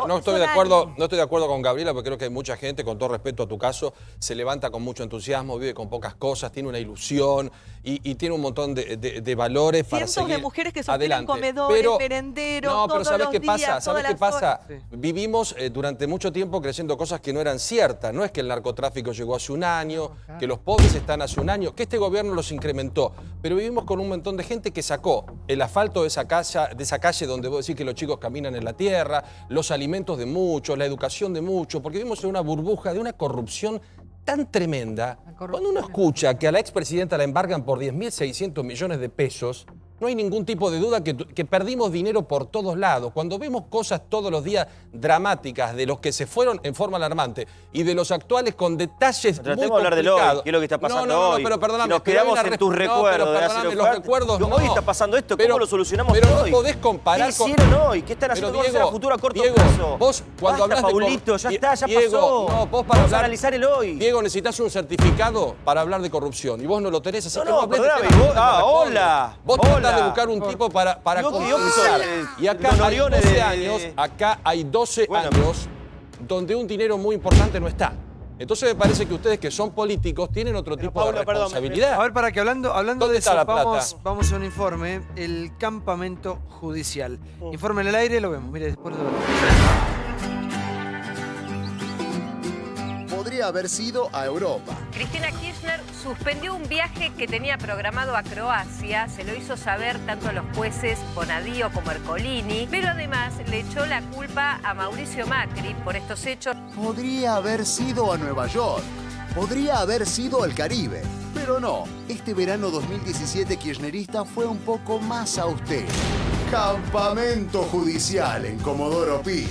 no estoy de acuerdo con Gabriela, porque creo que hay mucha gente, con todo respeto a tu caso, se levanta con mucho entusiasmo, vive con pocas cosas, tiene una ilusión y tiene un montón de valores para seguir cientos de mujeres que sostienen comedores, merenderos, no, pero todos ¿sabes los qué días, pasa? ¿Sabes qué pasa? Sí. Vivimos durante mucho tiempo creyendo cosas que no eran ciertas. No es que el narcotráfico llegó hace un año, que los pobres están hace un año, que este gobierno los incrementó. Pero vivimos con un montón de gente que sacó el asfalto de esa calle donde vos decís que los chicos caminan en la tierra, los alimentos de muchos, la educación de muchos, porque vivimos en una burbuja de una corrupción tan tremenda. Cuando uno escucha que a la expresidenta la embargan por 10.600 millones de pesos, no hay ningún tipo de duda que perdimos dinero por todos lados. Cuando vemos cosas todos los días dramáticas de los que se fueron en forma alarmante y de los actuales con detalles muy complicados. Tratemos de hablar del hoy, qué es lo que está pasando hoy. No, pero perdóname. Si nos quedamos en tus recuerdos de hace los recuerdos no. Hoy está pasando esto, ¿cómo lo solucionamos hoy? Pero no podés comparar con... ¿Qué hicieron hoy? ¿Qué están haciendo? ¿Cómo a futuro a corto plazo? Vos cuando hablas de... Paulito, ya está, ya Diego, pasó. No, vos para vamos a analizar el hoy. Diego, necesitas un certificado para hablar de corrupción y vos no lo tenés, así que no, perdóname. Hola. Vos tratás de buscar un tipo para compensar. Y acá hay 12 años, hay 12 años donde un dinero muy importante no está. Entonces me parece que ustedes que son políticos tienen otro tipo de responsabilidad. A ver, para que hablando de eso, está la vamos a un informe, el campamento judicial. Informe en el aire, lo vemos. Mire, después de podría haber sido a Europa. Cristina Kirchner suspendió un viaje que tenía programado a Croacia, se lo hizo saber tanto a los jueces Bonadío como Ercolini, pero además le echó la culpa a Mauricio Macri por estos hechos. Podría haber sido a Nueva York, podría haber sido al Caribe, pero no. Este verano 2017 kirchnerista fue un poco más austero. Campamento judicial en Comodoro Pi.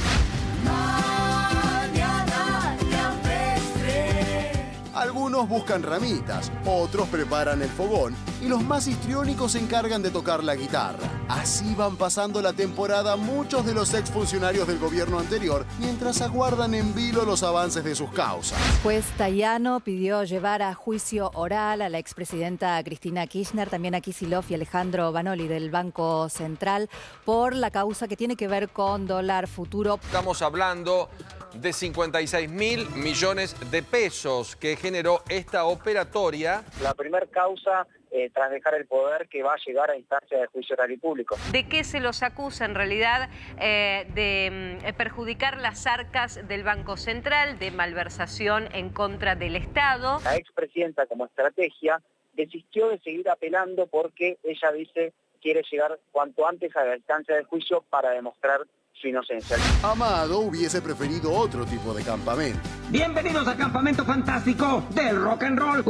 Algunos buscan ramitas, otros preparan el fogón y los más histriónicos se encargan de tocar la guitarra. Así van pasando la temporada muchos de los exfuncionarios del gobierno anterior mientras aguardan en vilo los avances de sus causas. Juez Tayano pidió llevar a juicio oral a la expresidenta Cristina Kirchner, también a Kicillof y Alejandro Banoli del Banco Central por la causa que tiene que ver con dólar futuro. Estamos hablando de 56.000 millones de pesos que generó esta operatoria. La primera causa tras dejar el poder que va a llegar a instancia de juicio oral y público. ¿De qué se los acusa en realidad? De perjudicar las arcas del Banco Central, de malversación en contra del Estado. La expresidenta, como estrategia, desistió de seguir apelando porque ella dice quiere llegar cuanto antes a la instancia de juicio para demostrar su inocencia. Amado hubiese preferido otro tipo de campamento. Bienvenidos al campamento fantástico del rock and roll.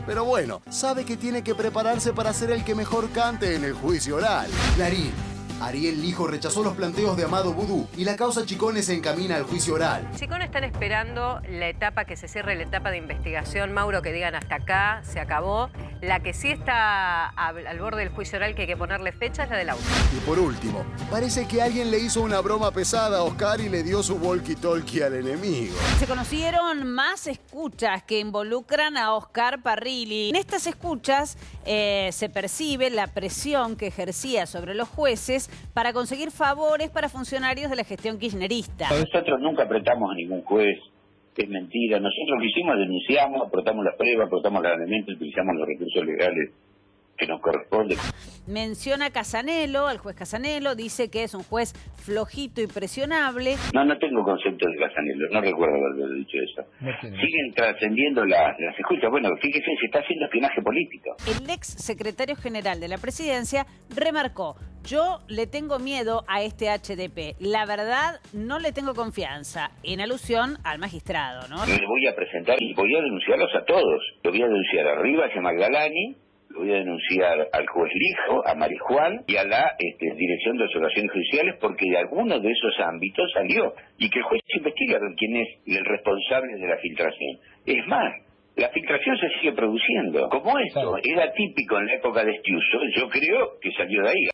Pero bueno, sabe que tiene que prepararse para ser el que mejor cante en el juicio oral. Clarín. Ariel Lijo rechazó los planteos de Amado Vudú y la causa Chicones se encamina al juicio oral. Chicones están esperando la etapa que se cierre, la etapa de investigación. Mauro, que digan hasta acá, se acabó. La que sí está al borde del juicio oral, que hay que ponerle fecha, es la del auto. Y por último, parece que alguien le hizo una broma pesada a Oscar y le dio su walkie-talkie al enemigo. Se conocieron más escuchas que involucran a Oscar Parrilli. En estas escuchas se percibe la presión que ejercía sobre los jueces para conseguir favores para funcionarios de la gestión kirchnerista. Nosotros nunca apretamos a ningún juez, es mentira. Nosotros lo que hicimos, denunciamos, aportamos las pruebas, aportamos los elementos, utilizamos los recursos legales que nos corresponden. Menciona a Casanelo, al juez Casanelo, dice que es un juez flojito y presionable. No tengo concepto de Casanelo, no recuerdo haber dicho eso. Siguen trascendiendo las escuchas. Bueno, fíjese, se está haciendo espionaje político. El ex secretario general de la presidencia remarcó: yo le tengo miedo a este HDP. La verdad, no le tengo confianza. En alusión al magistrado, ¿no? Le voy a presentar y voy a denunciarlos a todos. Lo voy a denunciar a Rivas y a Magdalani. Lo voy a denunciar al juez Lijo, a Marijuán y a la Dirección de Observaciones Judiciales, porque de alguno de esos ámbitos salió. Y que el juez investiga quién es el responsable de la filtración. Es más, la filtración se sigue produciendo. Como esto era típico en la época de Estiuso, yo creo que salió de ahí.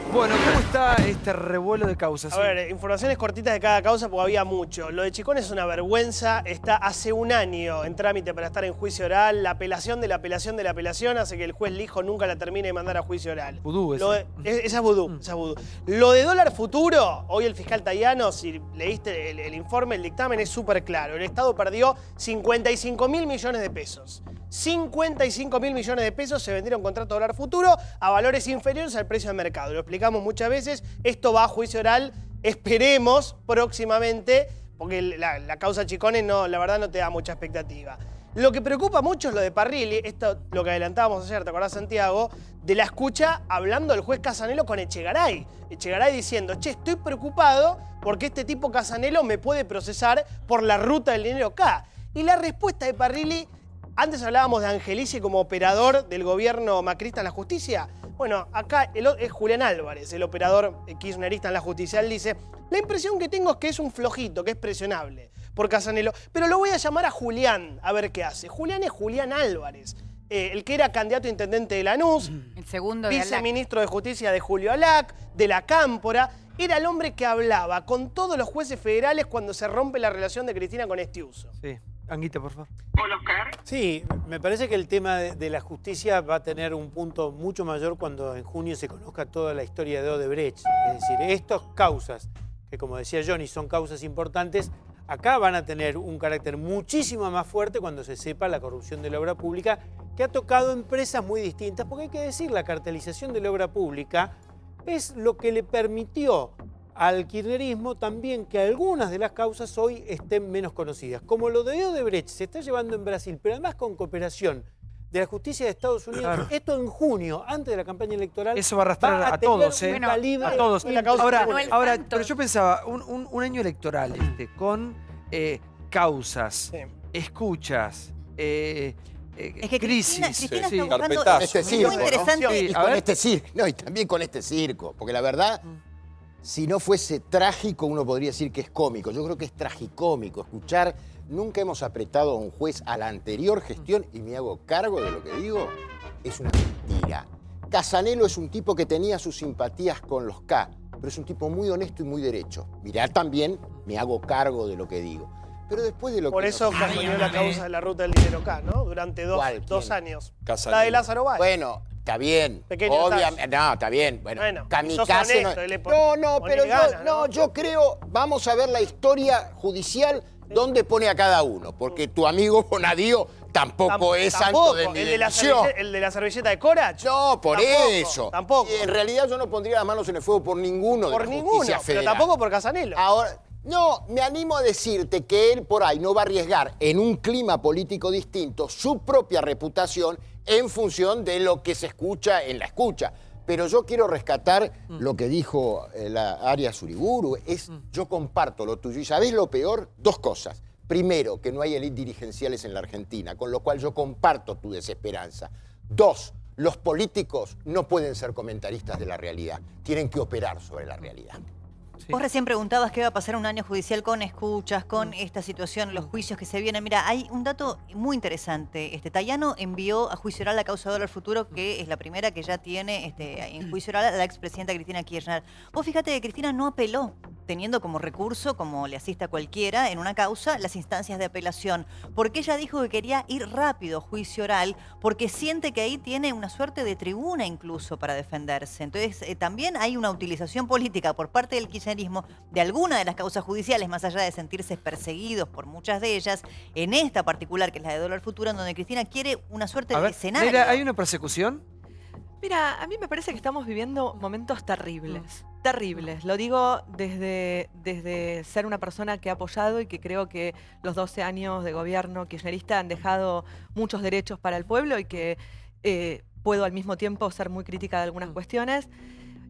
Bueno, ¿cómo está este revuelo de causas? A ver, informaciones cortitas de cada causa porque había mucho. Lo de Chicones es una vergüenza. Está hace un año en trámite para estar en juicio oral. La apelación de la apelación de la apelación hace que el juez Lijo nunca la termine de mandar a juicio oral. Vudú, esa es vudú, esa es vudú. Lo de dólar futuro, hoy el fiscal Tayano, si leíste el informe, el dictamen es súper claro. El Estado perdió 55.000 millones de pesos. 55.000 millones de pesos se vendieron contrato de dólar futuro a valores inferiores al precio de mercado. Lo explicamos muchas veces. Esto va a juicio oral, esperemos próximamente, porque la causa Chicones la verdad no te da mucha expectativa. Lo que preocupa mucho es lo de Parrilli, esto lo que adelantábamos ayer, ¿te acordás, Santiago? De la escucha hablando del juez Casanelo con Echegaray. Echegaray diciendo, che, estoy preocupado porque este tipo Casanelo me puede procesar por la ruta del dinero acá. Y la respuesta de Parrilli, antes hablábamos de Angelici como operador del gobierno macrista en la justicia. Bueno, acá es Julián Álvarez, el operador kirchnerista en la justicia. Él dice, la impresión que tengo es que es un flojito, que es presionable por Casanelo. Pero lo voy a llamar a Julián a ver qué hace. Julián es Julián Álvarez, el que era candidato a intendente de Lanús, el segundo de viceministro de Justicia de Julio Alac, de la Cámpora. Era el hombre que hablaba con todos los jueces federales cuando se rompe la relación de Cristina con Estiuso. Sí. Anguita, por favor. Hola, Oscar. Sí, me parece que el tema de la justicia va a tener un punto mucho mayor cuando en junio se conozca toda la historia de Odebrecht. Es decir, estas causas, que como decía Johnny, son causas importantes, acá van a tener un carácter muchísimo más fuerte cuando se sepa la corrupción de la obra pública, que ha tocado empresas muy distintas, porque hay que decir, la cartelización de la obra pública es lo que le permitió al kirchnerismo también que algunas de las causas hoy estén menos conocidas. Como lo de Odebrecht se está llevando en Brasil, pero además con cooperación de la justicia de Estados Unidos. Claro. Esto en junio, antes de la campaña electoral. Eso va a arrastrar a todos, ¿eh? Bueno, a todos. Ahora, pero yo pensaba, un año electoral con causas, escuchas, es que crisis. Cristina está buscando este circo, muy interesante. ¿no? Y con este circo, no, y también con este circo, porque la verdad, si no fuese trágico, uno podría decir que es cómico. Yo creo que es tragicómico escuchar, nunca hemos apretado a un juez a la anterior gestión, y me hago cargo de lo que digo, es una mentira. Casanelo es un tipo que tenía sus simpatías con los K, pero es un tipo muy honesto y muy derecho. Mirá, también me hago cargo de lo que digo. Pero después de lo Por que eso cajoneó la causa de la ruta del dinero K, ¿no? Durante dos años. Casanelo. La de Lázaro Báez. Bueno, Está bien. Obviamente. No, está bien. Bueno, kamikaze. Yo creo, vamos a ver la historia judicial donde pone a cada uno. Porque tu amigo Bonadío tampoco es santo de mi devoción. ¿El de la servilleta de Corach? No, por eso. Tampoco. Y en realidad yo no pondría las manos en el fuego por ninguno de la justicia federal. Pero tampoco por Casanelo. Ahora, no, me animo a decirte que él por ahí no va a arriesgar en un clima político distinto su propia reputación en función de lo que se escucha en la escucha. Pero yo quiero rescatar lo que dijo la Arias Uriburu. Yo comparto lo tuyo. ¿Y sabés lo peor? Dos cosas. Primero, que no hay élites dirigenciales en la Argentina, con lo cual yo comparto tu desesperanza. Dos, los políticos no pueden ser comentaristas de la realidad. Tienen que operar sobre la realidad. Sí. Vos recién preguntabas qué va a pasar un año judicial con escuchas, con esta situación, los juicios que se vienen. Mira, hay un dato muy interesante. Tayano envió a juicio oral la causa Dólar Futuro, que es la primera que ya tiene en juicio oral a la expresidenta Cristina Kirchner. Vos fíjate que Cristina no apeló, teniendo como recurso, como le asiste a cualquiera en una causa, las instancias de apelación. Porque ella dijo que quería ir rápido a juicio oral, porque siente que ahí tiene una suerte de tribuna incluso para defenderse. Entonces, también hay una utilización política por parte del kirchnerismo de alguna de las causas judiciales, más allá de sentirse perseguidos por muchas de ellas, en esta particular, que es la de Dólar Futuro, en donde Cristina quiere una suerte de escenario. Mira, ¿hay una persecución? Mira, a mí me parece que estamos viviendo momentos terribles. Terribles. Lo digo desde ser una persona que ha apoyado y que creo que los 12 años de gobierno kirchnerista han dejado muchos derechos para el pueblo y que puedo al mismo tiempo ser muy crítica de algunas cuestiones.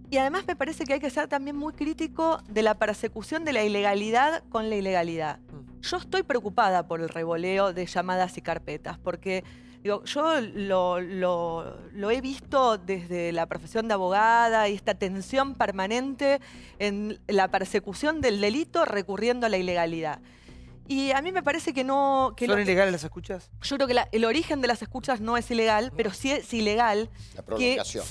Y además me parece que hay que ser también muy crítico de la persecución de la ilegalidad con la ilegalidad. Yo estoy preocupada por el revoleo de llamadas y carpetas, porque digo, yo lo he visto desde la profesión de abogada y esta tensión permanente en la persecución del delito recurriendo a la ilegalidad. Y a mí me parece que no... ¿Son ilegales las escuchas? Yo creo que el origen de las escuchas no es ilegal, pero sí es ilegal. La provocación.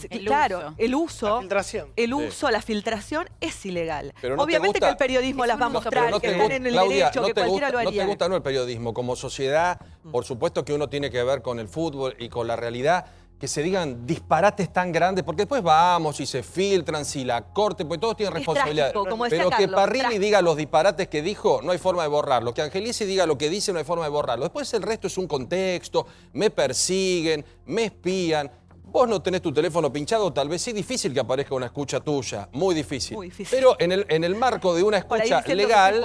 El uso. La filtración. El uso, la filtración es ilegal. Pero no obviamente que el periodismo las va a mostrar, que están en el derecho, que cualquiera lo haría. No te gusta el periodismo. Como sociedad, por supuesto que uno tiene que ver con el fútbol y con la realidad, que se digan disparates tan grandes, porque después vamos y se filtran, si la corte, pues todos tienen responsabilidad. Pero que Parrilli diga los disparates que dijo, no hay forma de borrarlo. Que Angelici diga lo que dice, no hay forma de borrarlo. Después el resto es un contexto, me persiguen, me espían. Vos no tenés tu teléfono pinchado, tal vez sí, difícil que aparezca una escucha tuya, muy difícil. Pero en el marco de una escucha legal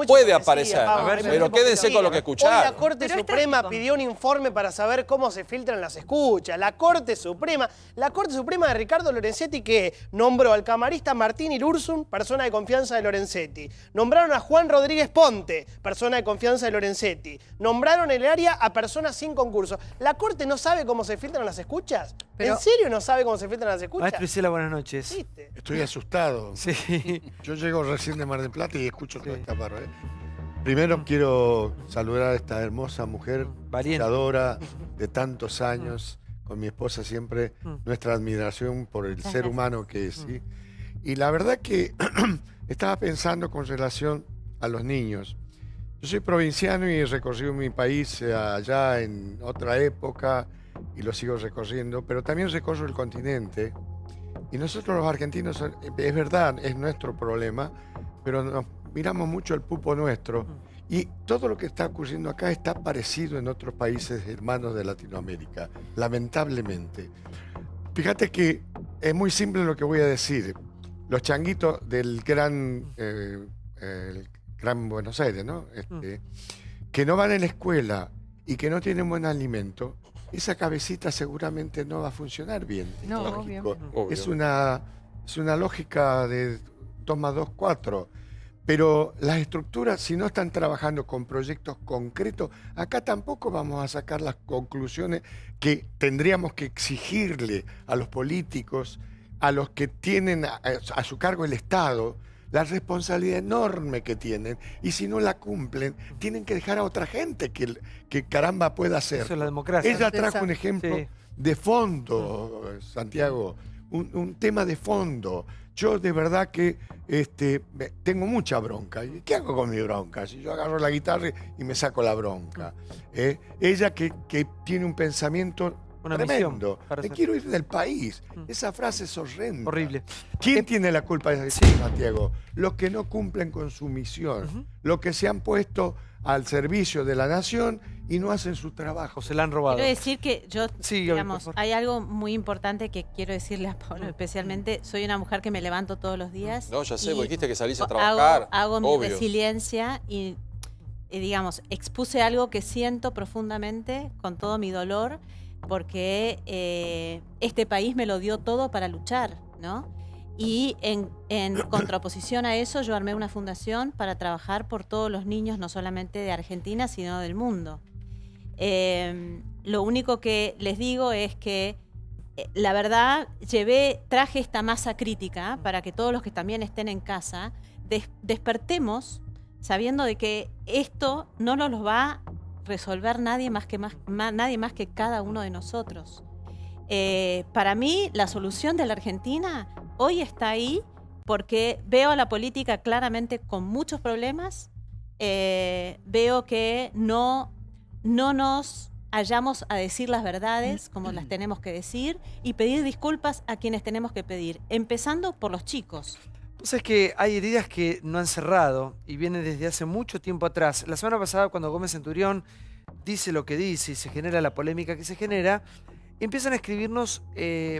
puede aparecer. Pero quédense con lo que escucharon. Hoy la Corte Suprema pidió un informe para saber cómo se filtran las escuchas. La Corte Suprema de Ricardo Lorenzetti, que nombró al camarista Martín Irurzun, persona de confianza de Lorenzetti. Nombraron a Juan Rodríguez Ponte, persona de confianza de Lorenzetti. Nombraron en el área a personas sin concurso. ¿La Corte no sabe cómo se filtran las escuchas? ¿En serio no sabe cómo se filtran las escuchas? Maestro Isela, buenas noches. ¿Viste? Estoy asustado. Sí. Yo llego recién de Mar del Plata y escucho toda esta barra. Primero quiero saludar a esta hermosa mujer, luchadora de tantos años, con mi esposa siempre, nuestra admiración por el ser humano que es. ¿sí? Y la verdad que estaba pensando con relación a los niños. Yo soy provinciano y he recorrido mi país allá en otra época, y lo sigo recorriendo, pero también recorro el continente. Y nosotros los argentinos, es verdad, es nuestro problema, pero nos miramos mucho el pupo nuestro. Y todo lo que está ocurriendo acá está parecido en otros países hermanos de Latinoamérica, lamentablemente. Fíjate que es muy simple lo que voy a decir. Los changuitos del gran Buenos Aires, ¿no? Que no van a la escuela y que no tienen buen alimento, esa cabecita seguramente no va a funcionar bien. No, obvio. Es una lógica de 2 más 2, 4. Pero las estructuras, si no están trabajando con proyectos concretos, acá tampoco vamos a sacar las conclusiones que tendríamos que exigirle a los políticos, a los que tienen a su cargo el Estado, la responsabilidad enorme que tienen, y si no la cumplen, tienen que dejar a otra gente que caramba pueda hacer. Eso es la democracia. Ella trajo un ejemplo de fondo, Santiago, un tema de fondo. Yo de verdad que tengo mucha bronca. ¿Qué hago con mi bronca? Si yo agarro la guitarra y me saco la bronca. Ella que tiene un pensamiento tremendo. para Me hacer. quiero ir del país. Esa frase es horrenda. Horrible. ¿Quién tiene la culpa de eso, Santiago? Los que no cumplen con su misión. Los que se han puesto al servicio de la nación y no hacen su trabajo. Se la han robado. Quiero decir que yo, Sí, digamos, hay algo muy importante que quiero decirle a Pablo especialmente. Soy una mujer que me levanto todos los días. No, ya sé, y vos dijiste que salís a trabajar. Hago mi obvio. resiliencia y, digamos, expuse algo que siento profundamente con todo mi dolor, porque este país me lo dio todo para luchar, ¿no? Y en contraposición a eso, yo armé una fundación para trabajar por todos los niños, no solamente de Argentina, sino del mundo. Lo único que les digo es que, la verdad, traje esta masa crítica para que todos los que también estén en casa despertemos sabiendo de que esto no nos lo va a resolver nadie más que cada uno de nosotros. Para mí, la solución de la Argentina hoy está ahí porque veo a la política claramente con muchos problemas. Veo que no nos hallamos a decir las verdades como las tenemos que decir y pedir disculpas a quienes tenemos que pedir, empezando por los chicos. Pues es que hay heridas que no han cerrado y vienen desde hace mucho tiempo atrás. La semana pasada, cuando Gómez Centurión dice lo que dice y se genera la polémica que se genera, empiezan a escribirnos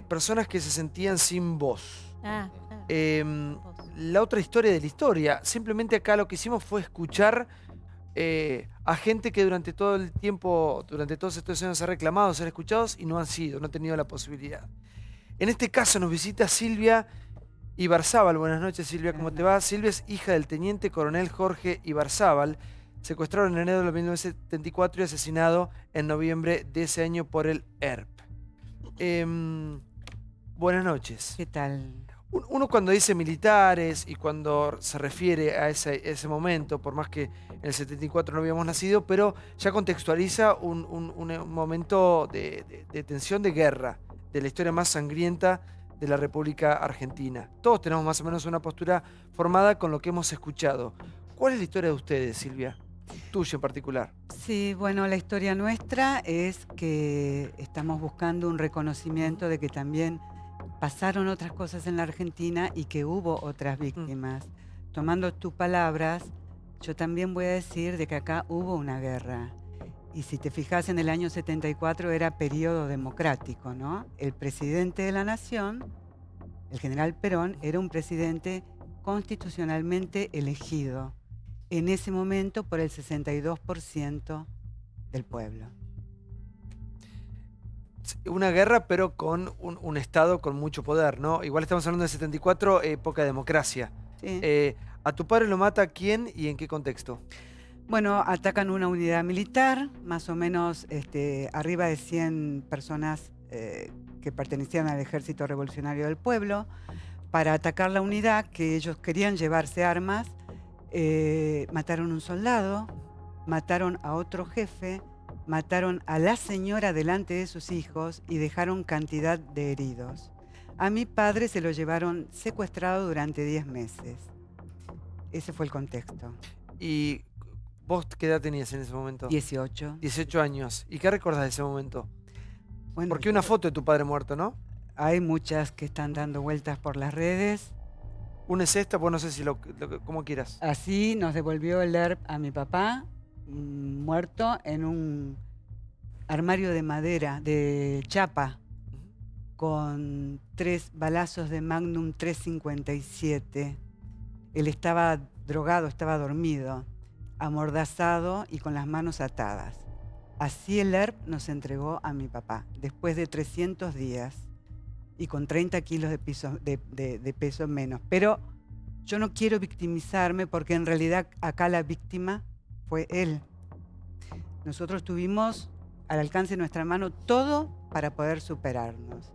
personas que se sentían sin voz. La otra historia de la historia. Simplemente acá lo que hicimos fue escuchar a gente que durante todo el tiempo, durante todos estos años ha reclamado ser escuchados y no han tenido la posibilidad. En este caso nos visita Silvia Ibarzábal. Buenas noches, Silvia, ¿cómo te va? Silvia es hija del teniente coronel Jorge Ibarzábal, secuestrado en enero de 1974 y asesinado en noviembre de ese año por el ERP. Buenas noches. ¿Qué tal? Uno cuando dice militares y cuando se refiere a ese momento, por más que en el 74 no habíamos nacido, pero ya contextualiza un momento de tensión, de guerra, de la historia más sangrienta de la República Argentina. Todos tenemos más o menos una postura formada con lo que hemos escuchado. ¿Cuál es la historia de ustedes, Silvia? Tuya en particular. Sí, bueno, la historia nuestra es que estamos buscando un reconocimiento de que también pasaron otras cosas en la Argentina y que hubo otras víctimas. Tomando tus palabras, yo también voy a decir de que acá hubo una guerra. Y si te fijas, en el año 74 era periodo democrático, ¿no? El presidente de la nación, el general Perón, era un presidente constitucionalmente elegido. En ese momento por el 62% del pueblo. Una guerra, pero con un Estado con mucho poder, ¿no? Igual estamos hablando de 74, época de democracia. Sí. ¿A tu padre lo mata quién y en qué contexto? Bueno, atacan una unidad militar, más o menos arriba de 100 personas que pertenecían al Ejército Revolucionario del Pueblo, para atacar la unidad, que ellos querían llevarse armas. Mataron a un soldado, mataron a otro jefe, mataron a la señora delante de sus hijos y dejaron cantidad de heridos. A mi padre se lo llevaron secuestrado durante 10 meses. Ese fue el contexto. ¿Y vos qué edad tenías en ese momento? 18. 18 años. ¿Y qué recordás de ese momento? Bueno, porque una foto de tu padre muerto, ¿no? Hay muchas que están dando vueltas por las redes. Una es esta, pues no sé si como quieras. Así nos devolvió el ERP a mi papá, muerto en un armario de madera, de chapa, con 3 balazos de Magnum 357. Él estaba drogado, estaba dormido, amordazado y con las manos atadas. Así el ERP nos entregó a mi papá, después de 300 días y con 30 kilos de peso menos. Pero yo no quiero victimizarme porque en realidad acá la víctima fue él. Nosotros tuvimos al alcance de nuestra mano todo para poder superarnos.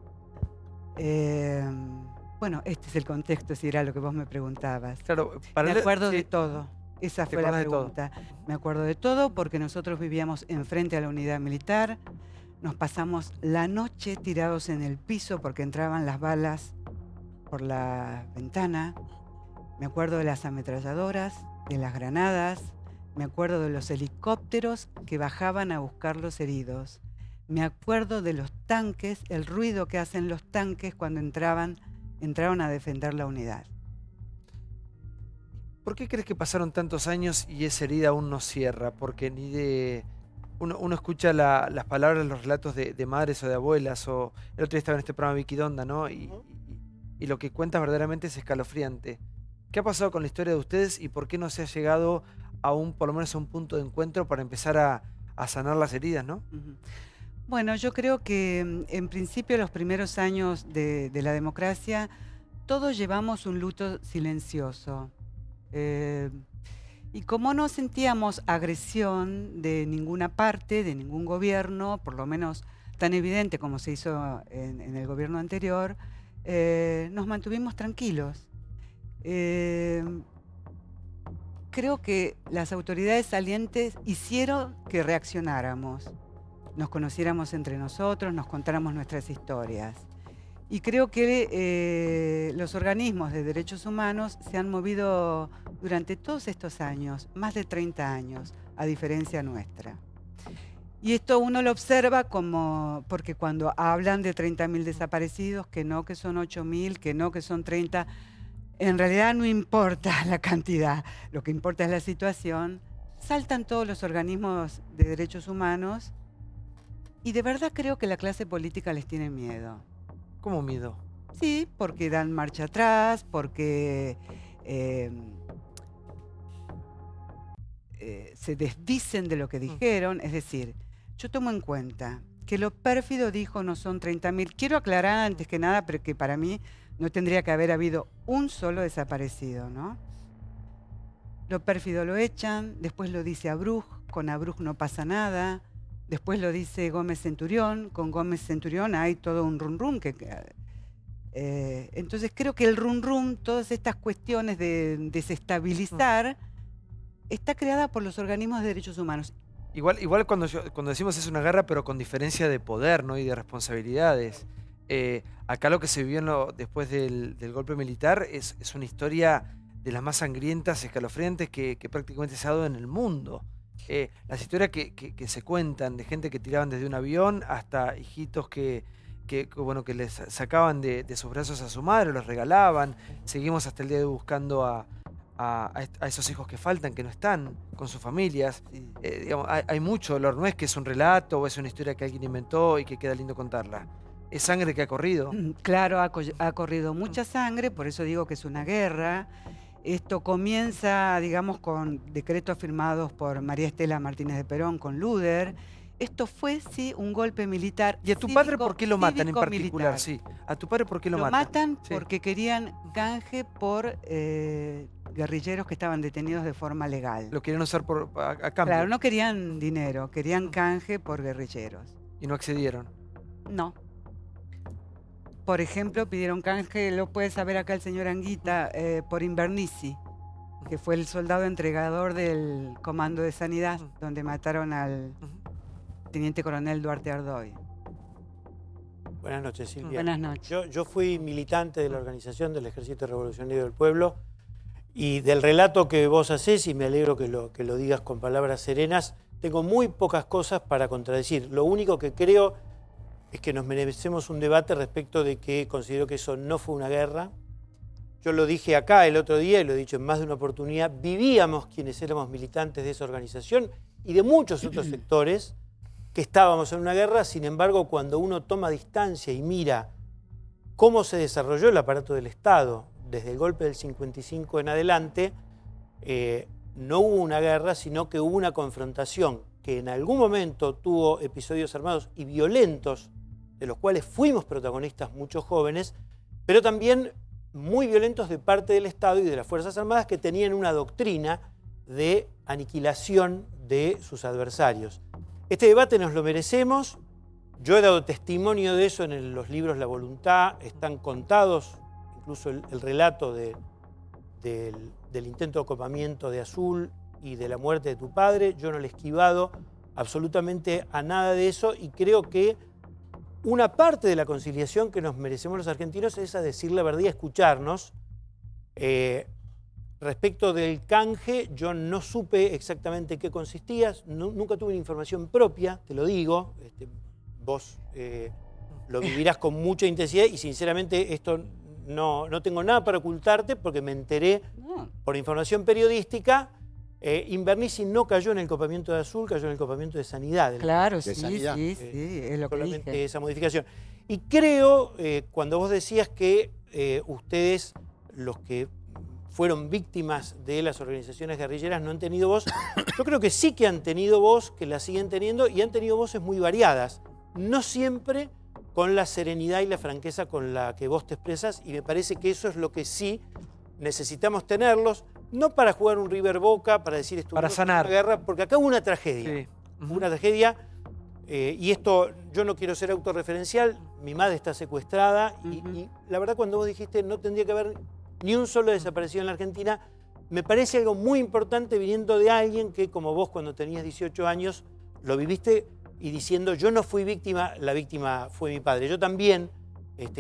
Bueno, este es el contexto, si era lo que vos me preguntabas. Claro, me acuerdo de todo. Esa fue la pregunta. Me acuerdo de todo porque nosotros vivíamos enfrente a la unidad militar. Nos pasamos la noche tirados en el piso porque entraban las balas por la ventana. Me acuerdo de las ametralladoras, de las granadas. Me acuerdo de los helicópteros que bajaban a buscar los heridos. Me acuerdo de los tanques, el ruido que hacen los tanques cuando entraron a defender la unidad. ¿Por qué crees que pasaron tantos años y esa herida aún no cierra? Porque ni de... Uno escucha las palabras, los relatos de madres o de abuelas, o el otro día estaba en este programa Vicky Donda, ¿no? Y lo que cuenta verdaderamente es escalofriante. ¿Qué ha pasado con la historia de ustedes y por qué no se ha llegado por lo menos a un punto de encuentro para empezar a sanar las heridas, ¿no? Bueno, yo creo que en principio los primeros años de la democracia todos llevamos un luto silencioso. Y como no sentíamos agresión de ninguna parte, de ningún gobierno, por lo menos tan evidente como se hizo en el gobierno anterior, nos mantuvimos tranquilos. Creo que las autoridades salientes hicieron que reaccionáramos, nos conociéramos entre nosotros, nos contáramos nuestras historias. Y creo que los organismos de derechos humanos se han movido durante todos estos años, más de 30 años, a diferencia nuestra. Y esto uno lo observa porque cuando hablan de 30.000 desaparecidos, que no que son 8.000, que no que son 30, en realidad no importa la cantidad, lo que importa es la situación. Saltan todos los organismos de derechos humanos y de verdad creo que la clase política les tiene miedo. ¿Cómo miedo? Sí, porque dan marcha atrás, porque se desdicen de lo que dijeron. Es decir, yo tomo en cuenta que lo pérfido dijo no son 30.000. Quiero aclarar antes que nada, pero que para mí no tendría que haber habido un solo desaparecido, ¿no? Lo pérfido lo echan, después lo dice Abruj, con Abruj no pasa nada. Después lo dice Gómez Centurión, con Gómez Centurión hay todo un rum rum. Entonces creo que el rum rum, todas estas cuestiones de desestabilizar, está creada por los organismos de derechos humanos. Igual cuando decimos es una guerra, pero con diferencia de poder, ¿no? Y de responsabilidades. Acá lo que se vivió después del golpe militar es una historia de las más sangrientas, escalofriantes que prácticamente se ha dado en el mundo. Las historias que se cuentan de gente que tiraban desde un avión hasta hijitos que les sacaban de sus brazos a su madre, los regalaban. Seguimos hasta el día de hoy buscando a esos hijos que faltan, que no están con sus familias. Digamos, hay mucho dolor, no es que es un relato o es una historia que alguien inventó y que queda lindo contarla. Es sangre que ha corrido. Claro, ha corrido mucha sangre, por eso digo que es una guerra. Esto comienza, digamos, con decretos firmados por María Estela Martínez de Perón, con Luder. Esto fue, sí, un golpe militar. ¿Y a tu padre por qué lo matan en particular? Sí. ¿A tu padre por qué lo matan? Lo matan porque querían canje por guerrilleros que estaban detenidos de forma legal. ¿Lo querían usar a cambio? Claro, no querían dinero, querían canje por guerrilleros. ¿Y no accedieron? No. Por ejemplo, pidieron canje, lo puede saber acá el señor Anguita, por Invernici, que fue el soldado entregador del Comando de Sanidad, donde mataron al teniente coronel Duarte Ardoy. Buenas noches, Silvia. Buenas noches. Yo fui militante de la organización del Ejército Revolucionario del Pueblo y del relato que vos hacés, y me alegro que lo digas con palabras serenas, tengo muy pocas cosas para contradecir. Lo único que creo es que nos merecemos un debate respecto de que considero que eso no fue una guerra. Yo lo dije acá el otro día y lo he dicho en más de una oportunidad. Vivíamos quienes éramos militantes de esa organización y de muchos otros sectores que estábamos en una guerra. Sin embargo, cuando uno toma distancia y mira cómo se desarrolló el aparato del Estado desde el golpe del 55 en adelante, no hubo una guerra, sino que hubo una confrontación que en algún momento tuvo episodios armados y violentos, de los cuales fuimos protagonistas muchos jóvenes, pero también muy violentos de parte del Estado y de las Fuerzas Armadas, que tenían una doctrina de aniquilación de sus adversarios. Este debate nos lo merecemos. Yo he dado testimonio de eso en los libros La Voluntad, están contados, incluso el relato del intento de acopamiento de Azul y de la muerte de tu padre. Yo no le he esquivado absolutamente a nada de eso y creo que una parte de la conciliación que nos merecemos los argentinos es a decir la verdad y a escucharnos. Respecto del canje, yo no supe exactamente qué consistía, nunca tuve una información propia, te lo digo, vos lo vivirás con mucha intensidad y sinceramente esto no tengo nada para ocultarte porque me enteré por información periodística. Invernizzi no cayó en el copamiento de Azul, cayó en el copamiento de Sanidad. Claro, sí, es lo que dije. Esa modificación. Y creo, cuando vos decías que ustedes, los que fueron víctimas de las organizaciones guerrilleras, no han tenido voz, yo creo que sí que han tenido voz, que la siguen teniendo, y han tenido voces muy variadas. No siempre con la serenidad y la franqueza con la que vos te expresas, y me parece que eso es lo que sí necesitamos tenerlos, no para jugar un River Boca, para decir esto, para sanar una guerra, porque acá hubo una tragedia. Sí. Una tragedia, y esto, yo no quiero ser autorreferencial, mi madre está secuestrada, y la verdad cuando vos dijiste no tendría que haber ni un solo desaparecido en la Argentina, me parece algo muy importante viniendo de alguien que, como vos cuando tenías 18 años, lo viviste y diciendo, yo no fui víctima, la víctima fue mi padre. Yo también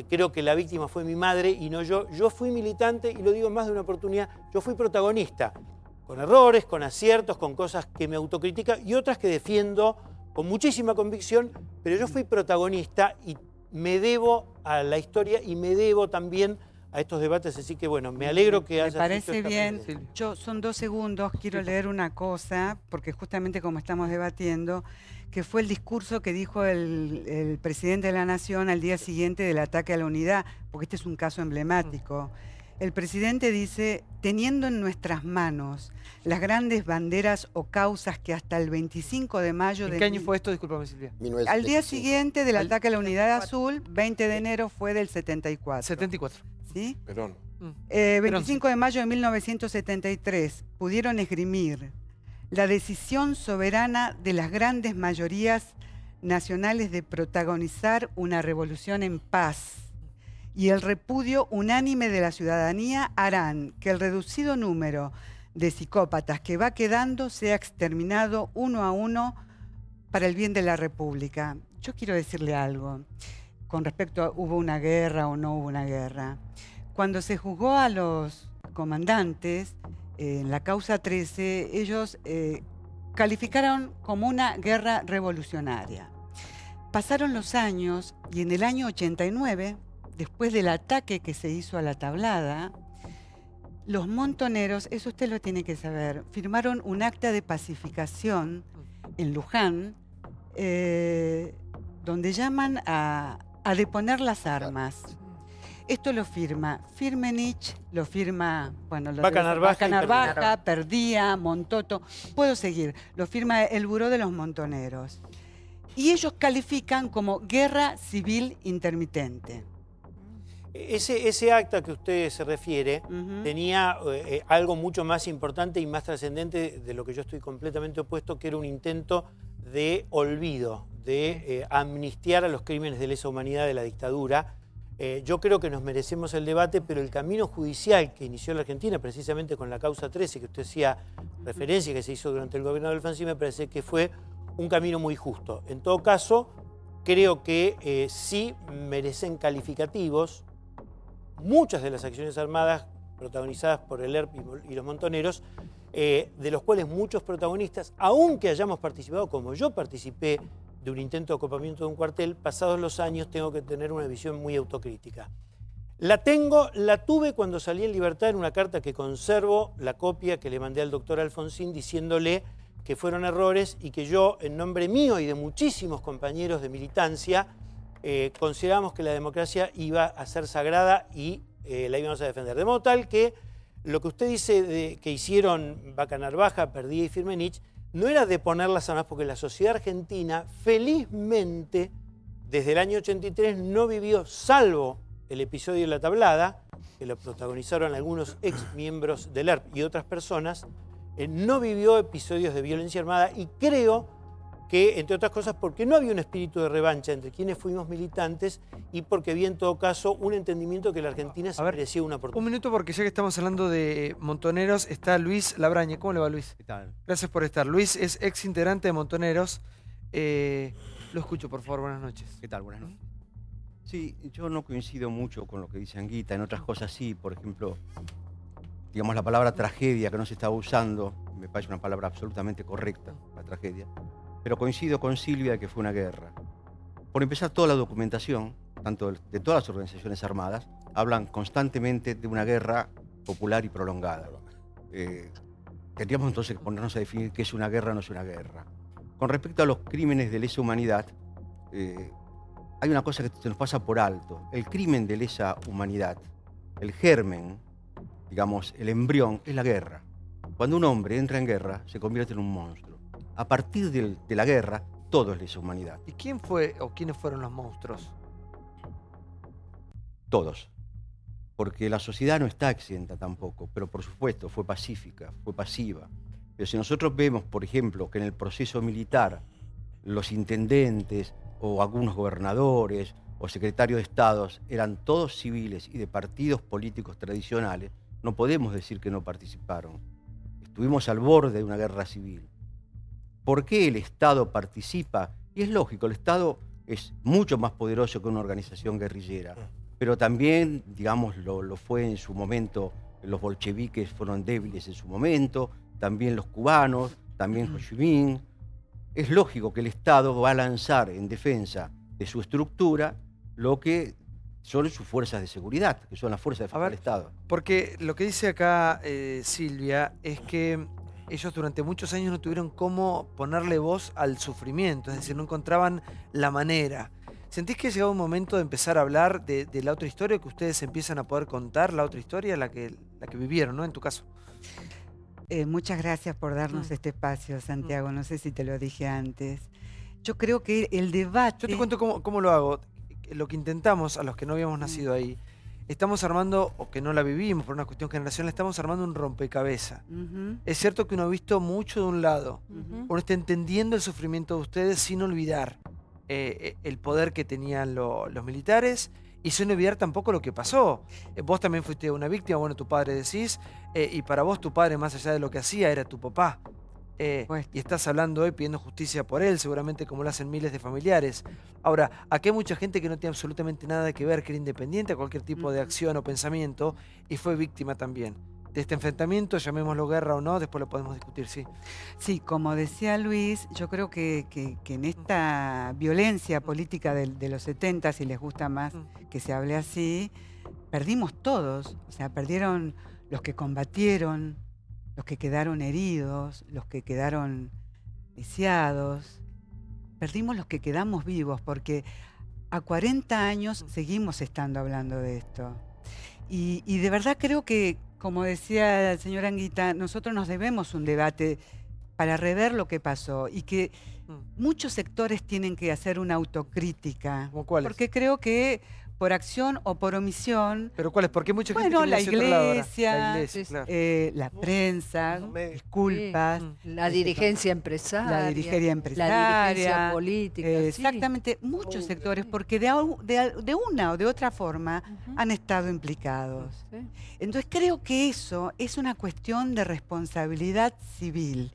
creo que la víctima fue mi madre y no yo. Yo fui militante, y lo digo en más de una oportunidad, yo fui protagonista, con errores, con aciertos, con cosas que me autocritica y otras que defiendo con muchísima convicción, pero yo fui protagonista y me debo a la historia y me debo también a estos debates, así que bueno, me alegro que hayas... Me parece bien. Son 2 segundos, quiero leer una cosa, porque justamente como estamos debatiendo, que fue el discurso que dijo el presidente de la Nación al día siguiente del ataque a la unidad, porque este es un caso emblemático. El presidente dice, teniendo en nuestras manos las grandes banderas o causas que hasta el 25 de mayo... ¿En qué año fue esto? Discúlpame, Silvia. Al día siguiente del ataque a la unidad azul, 20 de enero fue del 74. 74. ¿Sí? Perón. 25 de mayo de 1973 pudieron esgrimir la decisión soberana de las grandes mayorías nacionales de protagonizar una revolución en paz, y el repudio unánime de la ciudadanía harán que el reducido número de psicópatas que va quedando sea exterminado uno a uno para el bien de la República. Yo quiero decirle algo con respecto a hubo una guerra o no hubo una guerra. Cuando se juzgó a los comandantes en la causa 13, ellos calificaron como una guerra revolucionaria. Pasaron los años y en el año 89, después del ataque que se hizo a la Tablada, los montoneros, eso usted lo tiene que saber, firmaron un acta de pacificación en Luján, donde llaman a deponer las armas. Esto lo firma Firmenich, lo firma, bueno, Vaca Narvaja, Perdía, Montoto, puedo seguir, lo firma el Buró de los Montoneros. Y ellos califican como guerra civil intermitente. Ese acta que usted se refiere tenía algo mucho más importante y más trascendente de lo que yo estoy completamente opuesto, que era un intento de olvido, de amnistiar a los crímenes de lesa humanidad de la dictadura. Yo creo que nos merecemos el debate, pero el camino judicial que inició la Argentina, precisamente con la causa 13, que usted hacía referencia, que se hizo durante el gobierno de Alfonsín, me parece que fue un camino muy justo. En todo caso, creo que sí merecen calificativos muchas de las acciones armadas protagonizadas por el ERP y los montoneros, de los cuales muchos protagonistas, aunque hayamos participado, como yo participé, de un intento de ocupamiento de un cuartel, pasados los años tengo que tener una visión muy autocrítica. La tuve cuando salí en libertad en una carta que conservo, la copia que le mandé al doctor Alfonsín diciéndole que fueron errores y que yo, en nombre mío y de muchísimos compañeros de militancia, consideramos que la democracia iba a ser sagrada y la íbamos a defender. De modo tal que lo que usted dice que hicieron Vaca Narvaja, Perdía y Firmenich, no era de poner las armas, porque la sociedad argentina, felizmente, desde el año 83 no vivió, salvo el episodio de la Tablada, que lo protagonizaron algunos ex miembros del ERP y otras personas, no vivió episodios de violencia armada, y creo que, entre otras cosas, porque no había un espíritu de revancha entre quienes fuimos militantes y porque había, en todo caso, un entendimiento que la Argentina se merecía una oportunidad. Un minuto, porque ya que estamos hablando de montoneros, está Luis Labraña. ¿Cómo le va, Luis? ¿Qué tal? Gracias por estar. Luis es ex integrante de Montoneros. Lo escucho, por favor. Buenas noches. ¿Qué tal? Buenas noches. Sí, yo no coincido mucho con lo que dice Anguita. En otras cosas sí, por ejemplo, digamos, la palabra tragedia que no se estaba usando, me parece una palabra absolutamente correcta, la tragedia. Pero coincido con Silvia que fue una guerra. Por empezar, toda la documentación, tanto de todas las organizaciones armadas, hablan constantemente de una guerra popular y prolongada. Tendríamos entonces que ponernos a definir qué es una guerra o no es una guerra. Con respecto a los crímenes de lesa humanidad, hay una cosa que se nos pasa por alto. El crimen de lesa humanidad, el germen, digamos, el embrión, es la guerra. Cuando un hombre entra en guerra, se convierte en un monstruo. A partir de la guerra, todo es lesa humanidad. ¿Y quién fue o quiénes fueron los monstruos? Todos. Porque la sociedad no está exenta tampoco, pero por supuesto fue pacífica, fue pasiva. Pero si nosotros vemos, por ejemplo, que en el proceso militar los intendentes o algunos gobernadores o secretarios de estados eran todos civiles y de partidos políticos tradicionales, no podemos decir que no participaron. Estuvimos al borde de una guerra civil. ¿Por qué el Estado participa? Y es lógico, el Estado es mucho más poderoso que una organización guerrillera, pero también, digamos, lo fue en su momento, los bolcheviques fueron débiles en su momento, también los cubanos, también Ho Chi Minh. Es lógico que el Estado va a lanzar en defensa de su estructura lo que son sus fuerzas de seguridad, que son las fuerzas de defensa del Estado. Porque lo que dice acá Silvia es que ellos durante muchos años no tuvieron cómo ponerle voz al sufrimiento, es decir, no encontraban la manera. ¿Sentís que ha llegado un momento de empezar a hablar de la otra historia, que ustedes empiezan a poder contar la otra historia, la que vivieron, ¿no? En tu caso. Muchas gracias por darnos este espacio, Santiago. No sé si te lo dije antes. Yo creo que el debate... Yo te cuento cómo lo hago. Lo que intentamos, a los que no habíamos nacido ahí, estamos armando, o que no la vivimos por una cuestión generacional, estamos armando un rompecabezas. Es cierto que uno ha visto mucho de un lado. Uno está entendiendo el sufrimiento de ustedes sin olvidar el poder que tenían los militares y sin olvidar tampoco lo que pasó. Vos también fuiste una víctima, bueno, tu padre decís, y para vos tu padre, más allá de lo que hacía, era tu papá. Y estás hablando hoy pidiendo justicia por él, seguramente como lo hacen miles de familiares. Ahora, aquí hay mucha gente que no tiene absolutamente nada que ver, que era independiente a cualquier tipo de acción o pensamiento, y fue víctima también de este enfrentamiento, llamémoslo guerra o no, después lo podemos discutir, sí. Sí, como decía Luis, yo creo que en esta violencia política de los 70, si les gusta más que se hable así, perdimos todos. O sea, perdieron los que combatieron, los que quedaron heridos, los que quedaron lisiados. Perdimos los que quedamos vivos, porque a 40 años seguimos estando hablando de esto. Y de verdad creo que, como decía el señor Anguita, nosotros nos debemos un debate para rever lo que pasó y que muchos sectores tienen que hacer una autocrítica. ¿Cómo cuáles? Porque creo que por acción o por omisión... ¿Pero cuáles? Porque mucha gente la iglesia, claro. La prensa, disculpas. La dirigencia empresaria. La dirigencia empresaria. La dirigencia política. Exactamente, muchos sectores, porque de una o de otra forma han estado implicados. Entonces creo que eso es una cuestión de responsabilidad civil.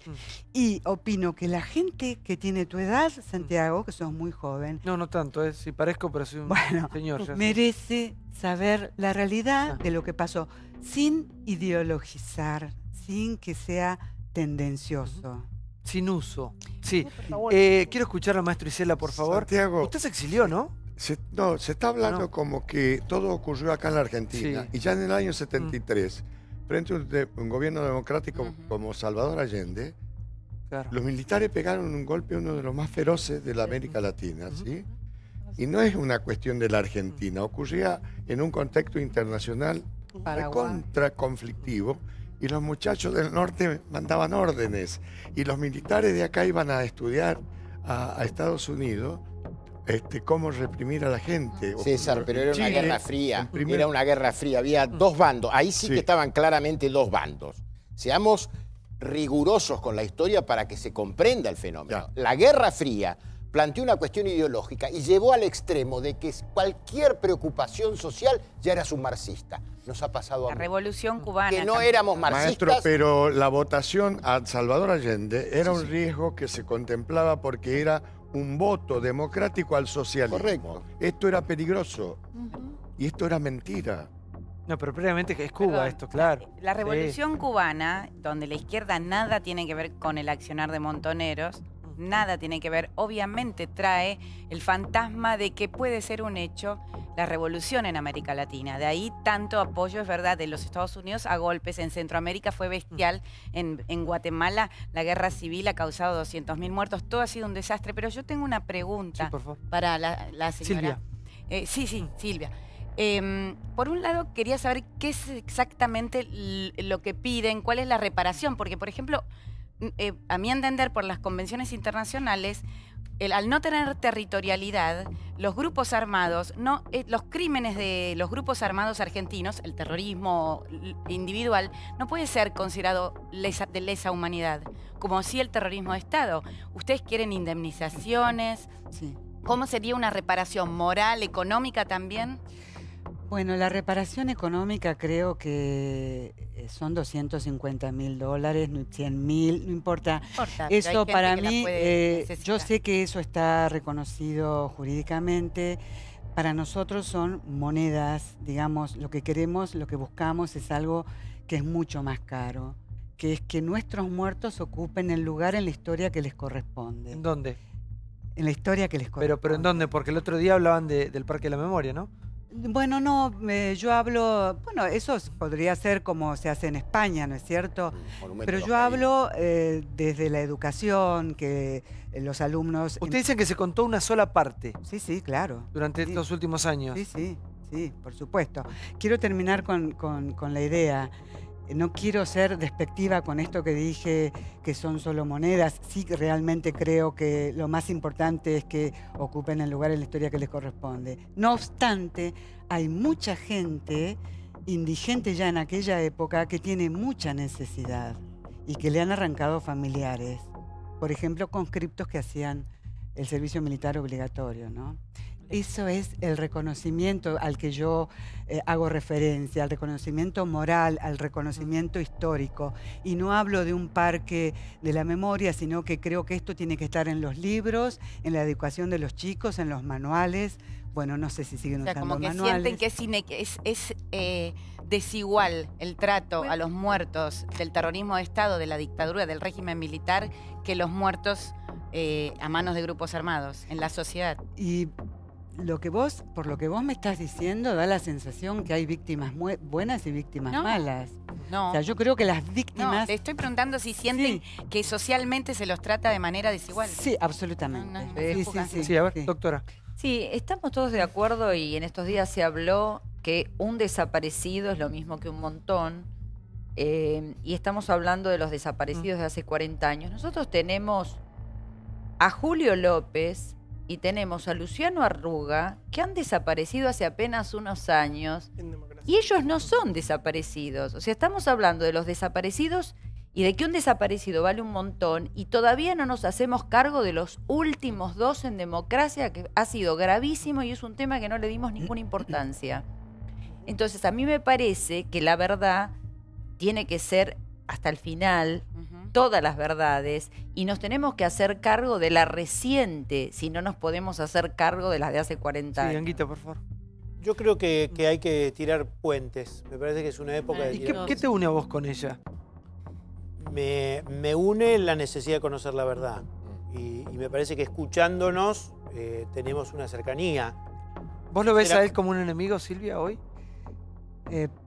Y opino que la gente que tiene tu edad, Santiago, que sos muy joven... No tanto, si parezco, pero soy un señor. Ya merece saber la realidad de lo que pasó, sin ideologizar, sin que sea tendencioso. Sin uso. Sí. Quiero escuchar al maestro Isela, por favor. Santiago, usted se exilió, ¿no? Se está hablando como que todo ocurrió acá en la Argentina. Y ya en el año 73, frente a un gobierno democrático como Salvador Allende, los militares pegaron un golpe, uno de los más feroces de la América Latina, ¿sí? Y no es una cuestión de la Argentina, ocurría en un contexto internacional recontra conflictivo, y los muchachos del norte mandaban órdenes, y los militares de acá iban a estudiar a Estados Unidos cómo reprimir a la gente. César, pero era una guerra fría, era una guerra fría, había dos bandos, ahí sí que estaban claramente dos bandos. Seamos rigurosos con la historia para que se comprenda el fenómeno. La Guerra Fría planteó una cuestión ideológica y llevó al extremo de que cualquier preocupación social ya eras un marxista. Nos ha pasado a la Revolución Cubana. Que no éramos marxistas. Maestro, pero la votación a Salvador Allende era un riesgo que se contemplaba porque era un voto democrático al socialismo. Correcto. Esto era peligroso y esto era mentira. No, pero previamente es Cuba esto, claro. La Revolución Cubana, donde la izquierda nada tiene que ver con el accionar de Montoneros, nada tiene que ver. Obviamente trae el fantasma de que puede ser un hecho la revolución en América Latina. De ahí tanto apoyo, es verdad, de los Estados Unidos a golpes. En Centroamérica fue bestial. En Guatemala la guerra civil ha causado 200.000 muertos. Todo ha sido un desastre. Pero yo tengo una pregunta para la señora. Silvia. Silvia. Por un lado, quería saber qué es exactamente lo que piden, cuál es la reparación. Porque, por ejemplo, a mi entender, por las convenciones internacionales, al no tener territorialidad, los grupos armados, los crímenes de los grupos armados argentinos, el terrorismo individual, no puede ser considerado de lesa humanidad, como si el terrorismo de Estado. ¿Ustedes quieren indemnizaciones? Sí. ¿Cómo sería una reparación moral, económica también? Bueno, la reparación económica creo que son $250.000, 100.000, no importa. Eso para mí, yo sé que eso está reconocido jurídicamente. Para nosotros son monedas, digamos, lo que queremos, lo que buscamos es algo que es mucho más caro, que es que nuestros muertos ocupen el lugar en la historia que les corresponde. ¿En dónde? En la historia que les corresponde. Pero ¿en dónde? Porque el otro día hablaban del Parque de la Memoria, ¿no? Bueno, no, yo hablo, bueno, eso podría ser como se hace en España, ¿no es cierto? Pero yo hablo desde la educación, que los alumnos... Ustedes dicen que se contó una sola parte. Sí, sí, claro. Durante estos últimos años. Sí, por supuesto. Quiero terminar con la idea. No quiero ser despectiva con esto que dije que son solo monedas. Sí, realmente creo que lo más importante es que ocupen el lugar en la historia que les corresponde. No obstante, hay mucha gente indigente ya en aquella época que tiene mucha necesidad y que le han arrancado familiares. Por ejemplo, conscriptos que hacían el servicio militar obligatorio, ¿no? Eso es el reconocimiento al que yo hago referencia, al reconocimiento moral, al reconocimiento histórico. Y no hablo de un parque de la memoria, sino que creo que esto tiene que estar en los libros, en la educación de los chicos, en los manuales. Bueno, no sé si siguen usando manuales. Como que sienten que es desigual el trato a los muertos del terrorismo de Estado, de la dictadura, del régimen militar, que los muertos a manos de grupos armados en la sociedad. Y por lo que vos me estás diciendo, da la sensación que hay víctimas buenas y víctimas malas. No. O sea, yo creo que las víctimas... No, te estoy preguntando si sienten que socialmente se los trata de manera desigual. Sí, absolutamente. Sí, a ver, doctora. Sí, estamos todos de acuerdo y en estos días se habló que un desaparecido es lo mismo que un montón. Y estamos hablando de los desaparecidos de hace 40 años. Nosotros tenemos a Julio López y tenemos a Luciano Arruga, que han desaparecido hace apenas unos años, y ellos no son desaparecidos. O sea, estamos hablando de los desaparecidos y de que un desaparecido vale un montón, y todavía no nos hacemos cargo de los últimos 2 en democracia, que ha sido gravísimo y es un tema que no le dimos ninguna importancia. Entonces, a mí me parece que la verdad tiene que ser hasta el final, todas las verdades, y nos tenemos que hacer cargo de la reciente, si no nos podemos hacer cargo de las de hace 40 años. Sí, Anguita, por favor. Yo creo que hay que tirar puentes. Me parece que es una época de... ¿Y qué te une a vos con ella? Me une la necesidad de conocer la verdad. Y me parece que escuchándonos tenemos una cercanía. ¿Vos lo ves a él como un enemigo, Silvia, hoy?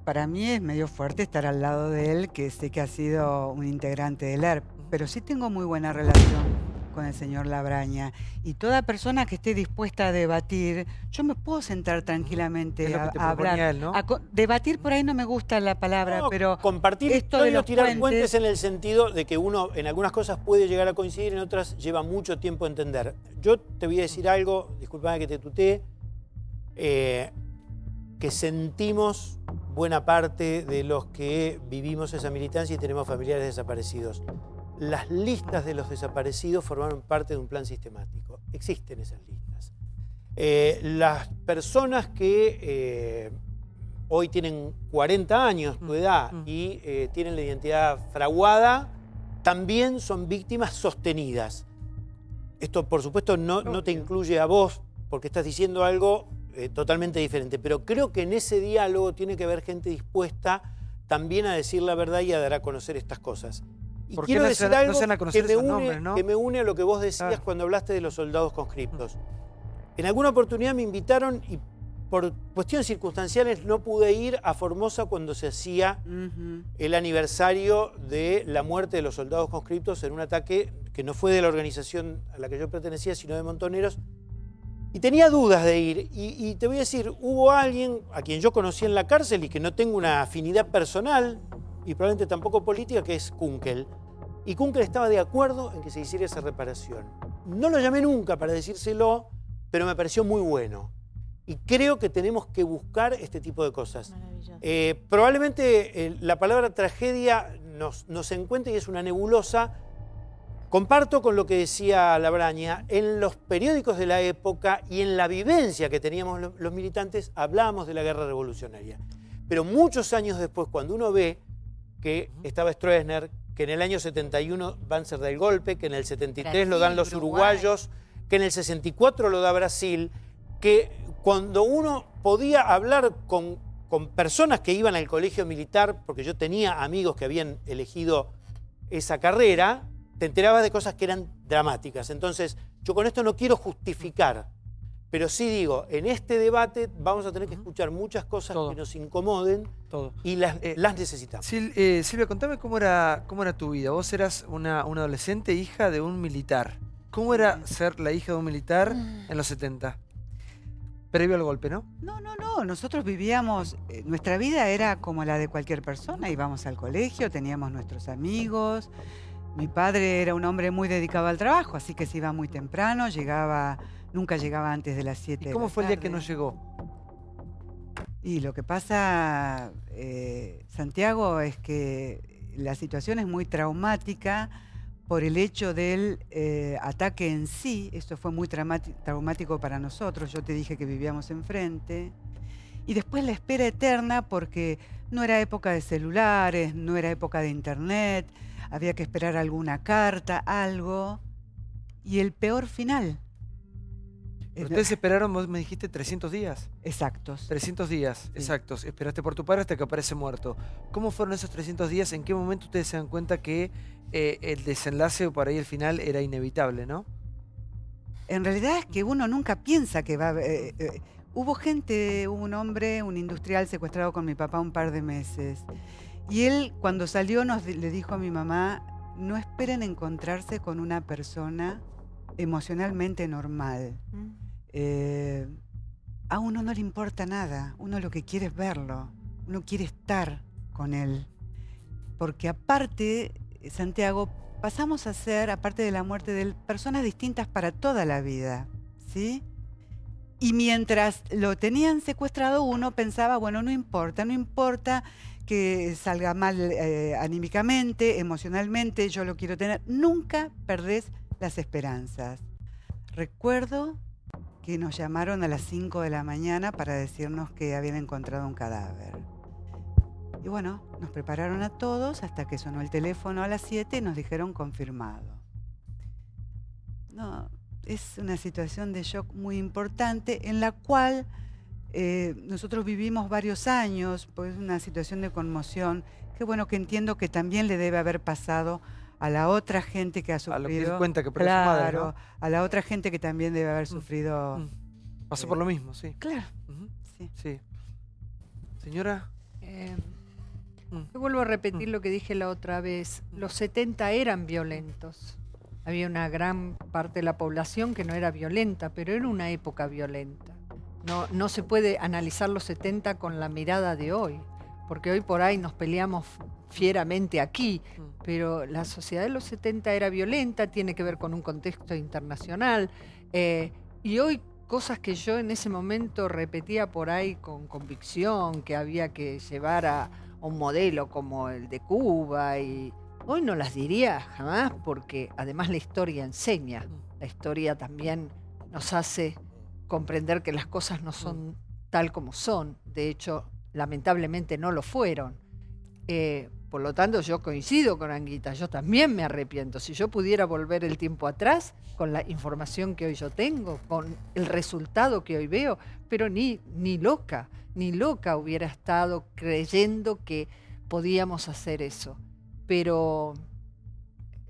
Para mí es medio fuerte estar al lado de él, que sé que ha sido un integrante del ERP, pero sí tengo muy buena relación con el señor Labraña. Y toda persona que esté dispuesta a debatir, yo me puedo sentar tranquilamente a hablar. Él, ¿no? Debatir por ahí no me gusta la palabra, pero compartir, esto de los tirar puentes en el sentido de que uno en algunas cosas puede llegar a coincidir, en otras lleva mucho tiempo a entender. Yo te voy a decir algo, disculpame que te tutee, que sentimos buena parte de los que vivimos esa militancia y tenemos familiares desaparecidos. Las listas de los desaparecidos formaron parte de un plan sistemático. Existen esas listas. Las personas que hoy tienen 40 años, tu edad, y tienen la identidad fraguada, también son víctimas sostenidas. Esto, por supuesto, no te incluye a vos, porque estás diciendo algo totalmente diferente, pero creo que en ese diálogo tiene que haber gente dispuesta también a decir la verdad y a dar a conocer estas cosas. Y quiero decir algo que me une a lo que vos decías cuando hablaste de los soldados conscriptos. En alguna oportunidad me invitaron y por cuestiones circunstanciales no pude ir a Formosa cuando se hacía el aniversario de la muerte de los soldados conscriptos en un ataque que no fue de la organización a la que yo pertenecía, sino de Montoneros. Y tenía dudas de ir. Y te voy a decir, hubo alguien a quien yo conocí en la cárcel y que no tengo una afinidad personal y probablemente tampoco política, que es Kunkel. Y Kunkel estaba de acuerdo en que se hiciera esa reparación. No lo llamé nunca para decírselo, pero me pareció muy bueno. Y creo que tenemos que buscar este tipo de cosas. Probablemente la palabra tragedia nos encuentre y es una nebulosa. Comparto con lo que decía Labraña, en los periódicos de la época y en la vivencia que teníamos los militantes, hablábamos de la guerra revolucionaria. Pero muchos años después, cuando uno ve que estaba Stroessner, que en el año 71 Banzer da el golpe, que en el 73 Brasil, lo dan los uruguayos, que en el 64 lo da Brasil, que cuando uno podía hablar con personas que iban al colegio militar, porque yo tenía amigos que habían elegido esa carrera, te enterabas de cosas que eran dramáticas. Entonces, yo con esto no quiero justificar, pero sí digo, en este debate vamos a tener que escuchar muchas cosas que nos incomoden y las necesitamos. Silvia, contame cómo era tu vida. Vos eras una adolescente hija de un militar. ¿Cómo era ser la hija de un militar en los 70? Previo al golpe, ¿no? No. Nosotros vivíamos, nuestra vida era como la de cualquier persona. Íbamos al colegio, teníamos nuestros amigos. Mi padre era un hombre muy dedicado al trabajo, así que se iba muy temprano, nunca llegaba antes de las 7 de la tarde. ¿Y cómo fue el día que no llegó? Y lo que pasa, Santiago, es que la situación es muy traumática por el hecho del ataque en sí. Esto fue muy traumático para nosotros. Yo te dije que vivíamos enfrente. Y después la espera eterna porque no era época de celulares, no era época de internet. Había que esperar alguna carta, algo. Y el peor final. Ustedes esperaron, vos me dijiste, 300 días. Exactos. 300 días, sí. Exactos. Esperaste por tu padre hasta que aparece muerto. ¿Cómo fueron esos 300 días? ¿En qué momento ustedes se dan cuenta que el desenlace o por ahí el final era inevitable, no? En realidad es que uno nunca piensa que va a... hubo un hombre, un industrial secuestrado con mi papá un par de meses. Y él, cuando salió, le dijo a mi mamá, no esperen encontrarse con una persona emocionalmente normal. A uno no le importa nada, uno lo que quiere es verlo, uno quiere estar con él. Porque aparte, Santiago, pasamos a ser, aparte de la muerte de él, personas distintas para toda la vida, ¿sí? Y mientras lo tenían secuestrado, uno pensaba, bueno, no importa que salga mal anímicamente, emocionalmente, yo lo quiero tener. Nunca perdés las esperanzas. Recuerdo que nos llamaron a las 5 de la mañana para decirnos que habían encontrado un cadáver. Y bueno, nos prepararon a todos hasta que sonó el teléfono a las 7 y nos dijeron confirmado. No, es una situación de shock muy importante en la cual nosotros vivimos varios años, pues una situación de conmoción, que bueno, que entiendo que también le debe haber pasado a la otra gente que ha sufrido. A lo que él cuenta que perdió su madre, ¿no? A la otra gente que también debe haber sufrido. Pasó por lo mismo, sí. Claro. Sí. Señora. Yo vuelvo a repetir lo que dije la otra vez. Los 70 eran violentos. Había una gran parte de la población que no era violenta, pero era una época violenta. No se puede analizar los 70 con la mirada de hoy, porque hoy por ahí nos peleamos fieramente aquí, pero la sociedad de los 70 era violenta, tiene que ver con un contexto internacional, y hoy cosas que yo en ese momento repetía por ahí con convicción, que había que llevar a un modelo como el de Cuba, y hoy no las diría jamás, porque además la historia enseña, la historia también nos hace comprender que las cosas no son tal como son, de hecho, lamentablemente no lo fueron. Por lo tanto, yo coincido con Anguita, yo también me arrepiento. Si yo pudiera volver el tiempo atrás, con la información que hoy yo tengo, con el resultado que hoy veo, pero ni loca hubiera estado creyendo que podíamos hacer eso. Pero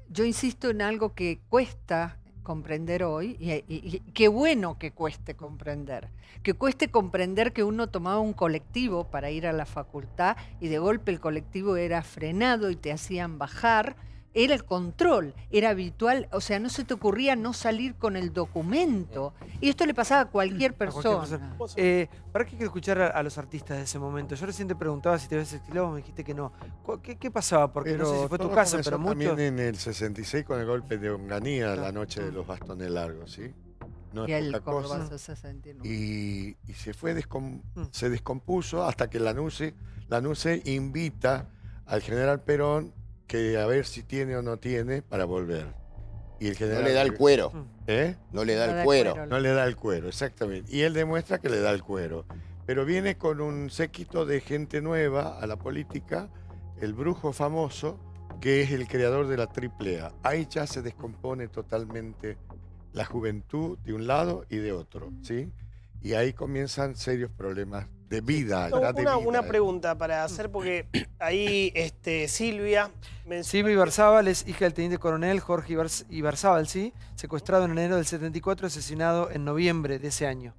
yo insisto en algo que cuesta comprender hoy, y qué bueno que cueste comprender. Que cueste comprender que uno tomaba un colectivo para ir a la facultad y de golpe el colectivo era frenado y te hacían bajar. Era el control, era habitual, o sea, no se te ocurría no salir con el documento. Y esto le pasaba a cualquier persona. ¿Para qué quiero escuchar a los artistas de ese momento? Yo recién te preguntaba si te habías exiliado, me dijiste que no. ¿Qué pasaba? Porque no sé si fue tu caso, pero muchos... También en el 66 con el golpe de Onganía, la noche de los bastones largos, ¿sí? No y es el poca cosa. 69. Y se descompuso hasta que Lanuse invita al general Perón que a ver si tiene o no tiene para volver. Y el general, no le da el cuero. ¿Eh? No le da el cuero. No le da el cuero, exactamente. Y él demuestra que le da el cuero. Pero viene con un séquito de gente nueva a la política, el brujo famoso, que es el creador de la AAA. Ahí ya se descompone totalmente la juventud de un lado y de otro, ¿sí? Y ahí comienzan serios problemas de vida. Una pregunta para hacer, porque ahí Silvia... Silvia Ibarzábal es hija del teniente coronel Jorge Ibarzábal, ¿sí? Secuestrado en enero del 74, asesinado en noviembre de ese año.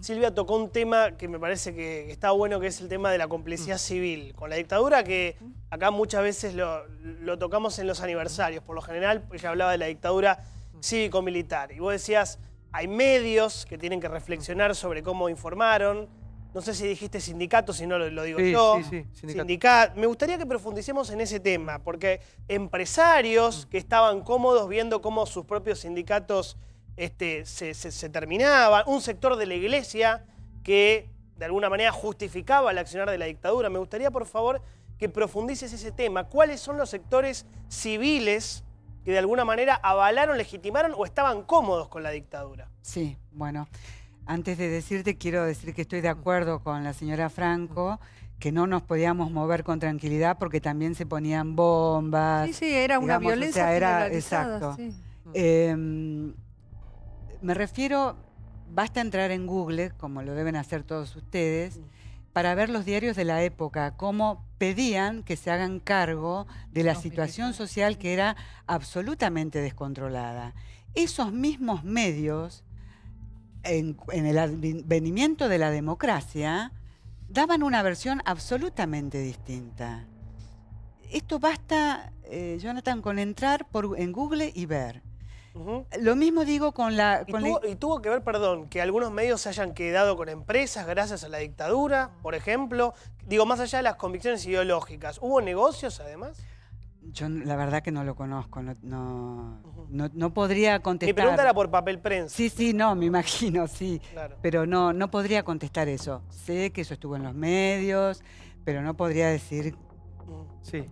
Silvia tocó un tema que me parece que está bueno, que es el tema de la complicidad civil con la dictadura, que acá muchas veces lo tocamos en los aniversarios. Por lo general, ella hablaba de la dictadura cívico-militar. Y vos decías, hay medios que tienen que reflexionar sobre cómo informaron. No sé si dijiste sindicato, si no lo digo yo. Sí, sindicato. Me gustaría que profundicemos en ese tema, porque empresarios que estaban cómodos viendo cómo sus propios sindicatos se terminaban, un sector de la iglesia que de alguna manera justificaba el accionar de la dictadura. Me gustaría, por favor, que profundices ese tema. ¿Cuáles son los sectores civiles que de alguna manera avalaron, legitimaron o estaban cómodos con la dictadura? Sí, bueno... Antes de decirte, quiero decir que estoy de acuerdo con la señora Franco, que no nos podíamos mover con tranquilidad porque también se ponían bombas. Sí, era una violencia generalizada. Exacto. Sí. Me refiero, basta entrar en Google, como lo deben hacer todos ustedes, para ver los diarios de la época, cómo pedían que se hagan cargo de la situación social que era absolutamente descontrolada. Esos mismos medios... En el advenimiento de la democracia, daban una versión absolutamente distinta. Esto basta, Jonathan, con entrar en Google y ver. Lo mismo digo con la... Y tuvo que ver, perdón, que algunos medios se hayan quedado con empresas gracias a la dictadura, por ejemplo. Digo, más allá de las convicciones ideológicas. ¿Hubo negocios, además? Yo la verdad que no lo conozco, no podría contestar. Mi pregunta era por papel prensa. Sí, no, me imagino, sí. Claro. Pero no podría contestar eso. Sé que eso estuvo en los medios, pero no podría decir... Sí.